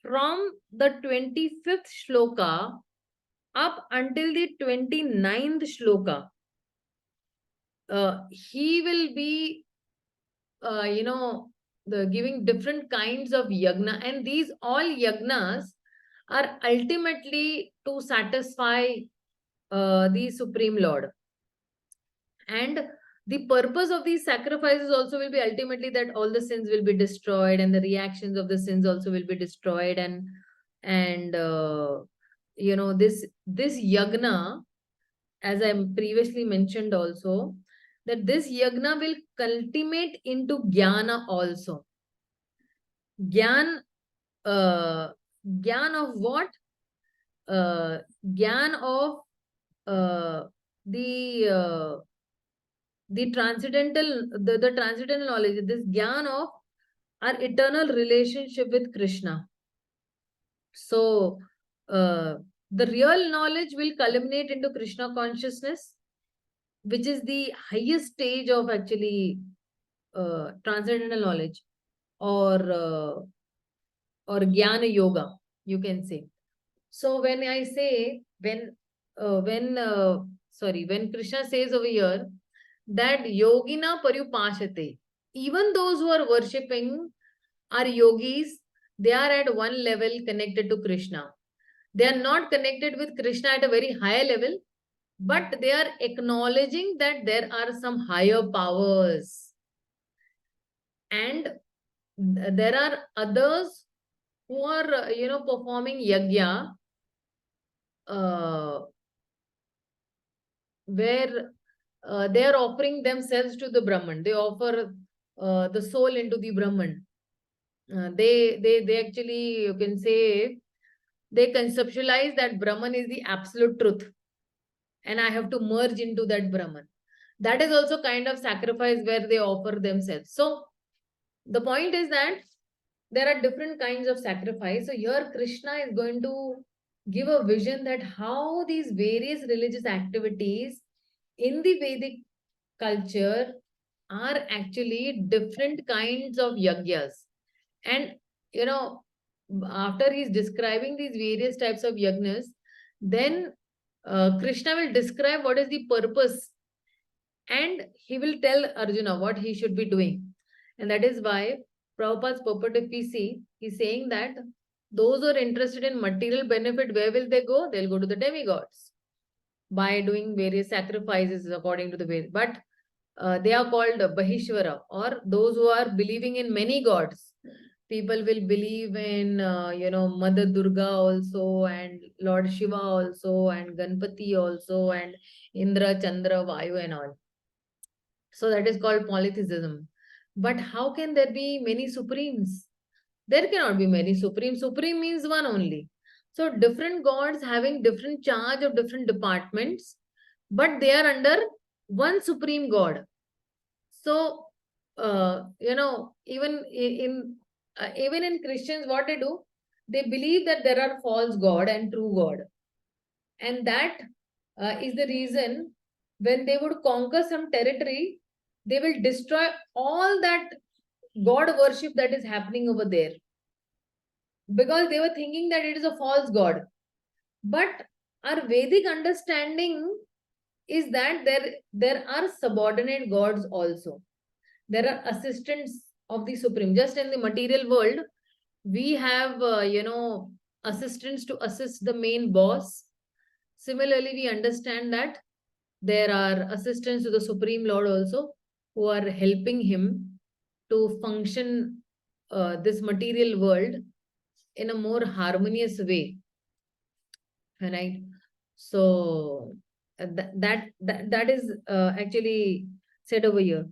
from the 25th shloka up until the 29th shloka, he will be, giving different kinds of yagna, and these all yagnas are ultimately to satisfy the Supreme Lord. And the purpose of these sacrifices also will be ultimately that all the sins will be destroyed, and the reactions of the sins also will be destroyed, and this yagna, as I previously mentioned also, that this yagna will culminate into jnana also. Gyan, gyan of what? Gyan of the transcendental, the transcendental knowledge, this gyan of our eternal relationship with Krishna. So the real knowledge will culminate into Krishna consciousness, which is the highest stage of actually transcendental knowledge, or jnana yoga, you can say. So when I say, when Krishna says over here that yogina parupashate, even those who are worshipping are yogis, they are at one level connected to Krishna. They are not connected with Krishna at a very high level, but they are acknowledging that there are some higher powers. And there are others who are, performing yagya, where they are offering themselves to the Brahman. They offer the soul into the Brahman. They actually, you can say, they conceptualize that Brahman is the absolute truth, and I have to merge into that Brahman. That is also kind of sacrifice where they offer themselves. So the point is that there are different kinds of sacrifice. So here Krishna is going to give a vision that how these various religious activities in the Vedic culture are actually different kinds of yagyas. And, after he's describing these various types of yagnas, then Krishna will describe what is the purpose, and he will tell Arjuna what he should be doing. And that is why Prabhupada's purport, if we see, he's saying that those who are interested in material benefit, where will they go? They'll go to the demigods by doing various sacrifices according to the way. But they are called Bahishwara, or those who are believing in many gods. People will believe in, Mother Durga also, and Lord Shiva also, and Ganpati also, and Indra, Chandra, Vayu, and all. So that is called polytheism. But how can there be many supremes? There cannot be many supremes. Supreme means one only. So different gods having different charge of different departments, but they are under one supreme god. So, even in Christians, what they do, they believe that there are false god and true god. And that is the reason when they would conquer some territory, they will destroy all that god worship that is happening over there, because they were thinking that it is a false god. But our Vedic understanding is that there are subordinate gods also. There are assistants of the Supreme. Just in the material world, we have, assistants to assist the main boss. Similarly, we understand that there are assistants to the Supreme Lord also, who are helping him to function this material world in a more harmonious way. Right? So that is actually said over here.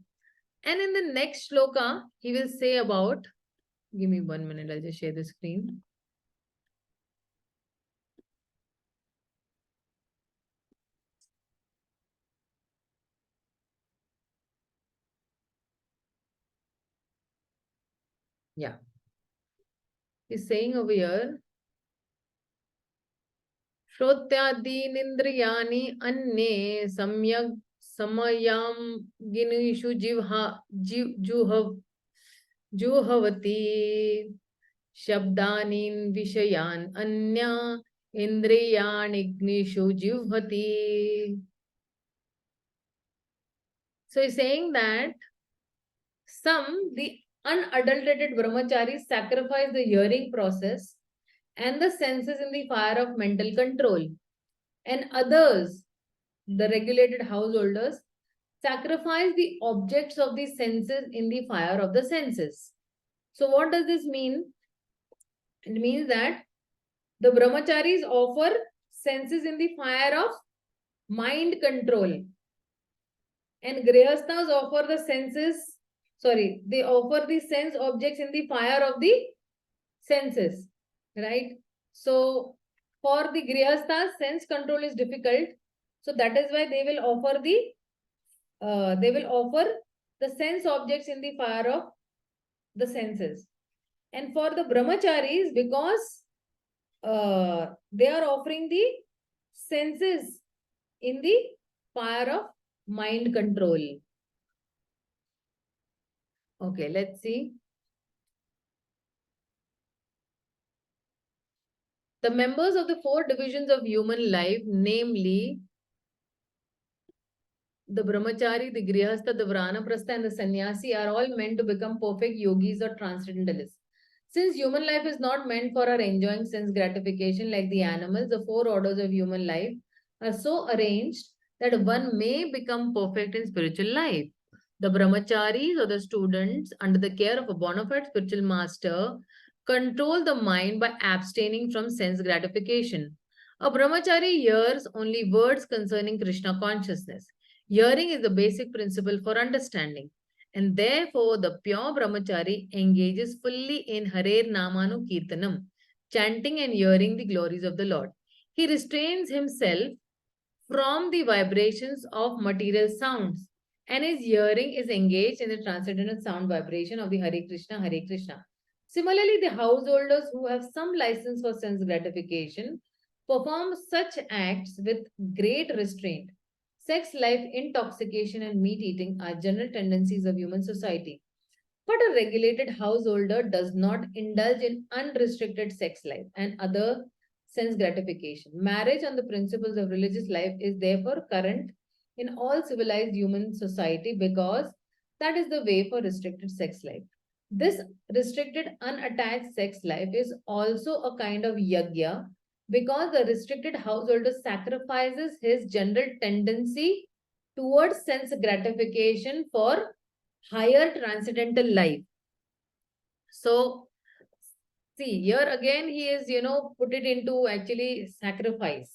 And in the next shloka, he will say about, give me 1 minute, I'll just share the screen. Yeah. He's saying over here, श्रोत्यादीनिन्द्रियाणि अन्ये सम्यक् समयां गिनेषु जुहवति शब्दानीन् विषयान् अन्या इन्द्रियाणिग्निषु जुह्वति. So he's saying that the unadulterated brahmacharis sacrifice the hearing process and the senses in the fire of mental control, and others, the regulated householders, sacrifice the objects of the senses in the fire of the senses. So what does this mean? It means that the brahmacharis offer senses in the fire of mind control, and grihasthas offer the senses, they offer the sense objects in the fire of the senses, right? So for the grihasthas, sense control is difficult, so that is why they will offer the sense objects in the fire of the senses. And for the brahmacharis, because they are offering the senses in the fire of mind control. Okay, let's see. The members of the 4 divisions of human life, namely the brahmachari, the grihastha, the vanaprastha, and the sannyasi, are all meant to become perfect yogis or transcendentalists. Since human life is not meant for our enjoying sense gratification like the animals, the 4 orders of human life are so arranged that one may become perfect in spiritual life. The brahmacharis, or the students under the care of a bona fide spiritual master, control the mind by abstaining from sense gratification. A brahmachari hears only words concerning Krishna consciousness. Hearing is the basic principle for understanding, and therefore the pure brahmachari engages fully in Harer Namanu Kirtanam, chanting and hearing the glories of the Lord. He restrains himself from the vibrations of material sounds, and his hearing is engaged in the transcendental sound vibration of the Hare Krishna, Hare Krishna. Similarly, the householders who have some license for sense gratification perform such acts with great restraint. Sex life, intoxication, and meat eating are general tendencies of human society. But a regulated householder does not indulge in unrestricted sex life and other sense gratification. Marriage on the principles of religious life is therefore current in all civilized human society because that is the way for restricted sex life. This restricted unattached sex life is also a kind of yajna because the restricted householder sacrifices his general tendency towards sense gratification for higher transcendental life. So, see, here again, he is, put it into actually sacrifice.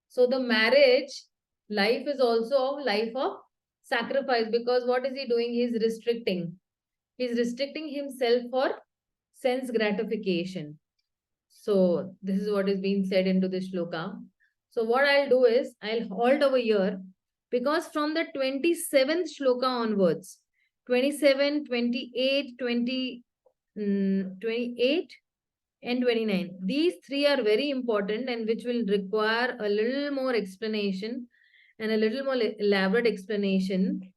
So, the marriage life is also a life of sacrifice because what is he doing? He is restricting. He is restricting himself for sense gratification. So, this is what is being said into this shloka. So, what I'll do is, I'll halt over here because from the 27th shloka onwards, 27, 28, 28 and 29. These 3 are very important and which will require a little more explanation and a little more elaborate explanation.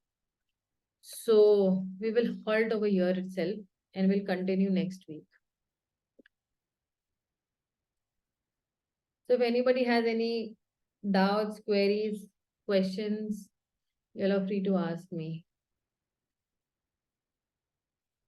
So we will halt over here itself and we'll continue next week. So if anybody has any doubts, queries, questions, you're free to ask me.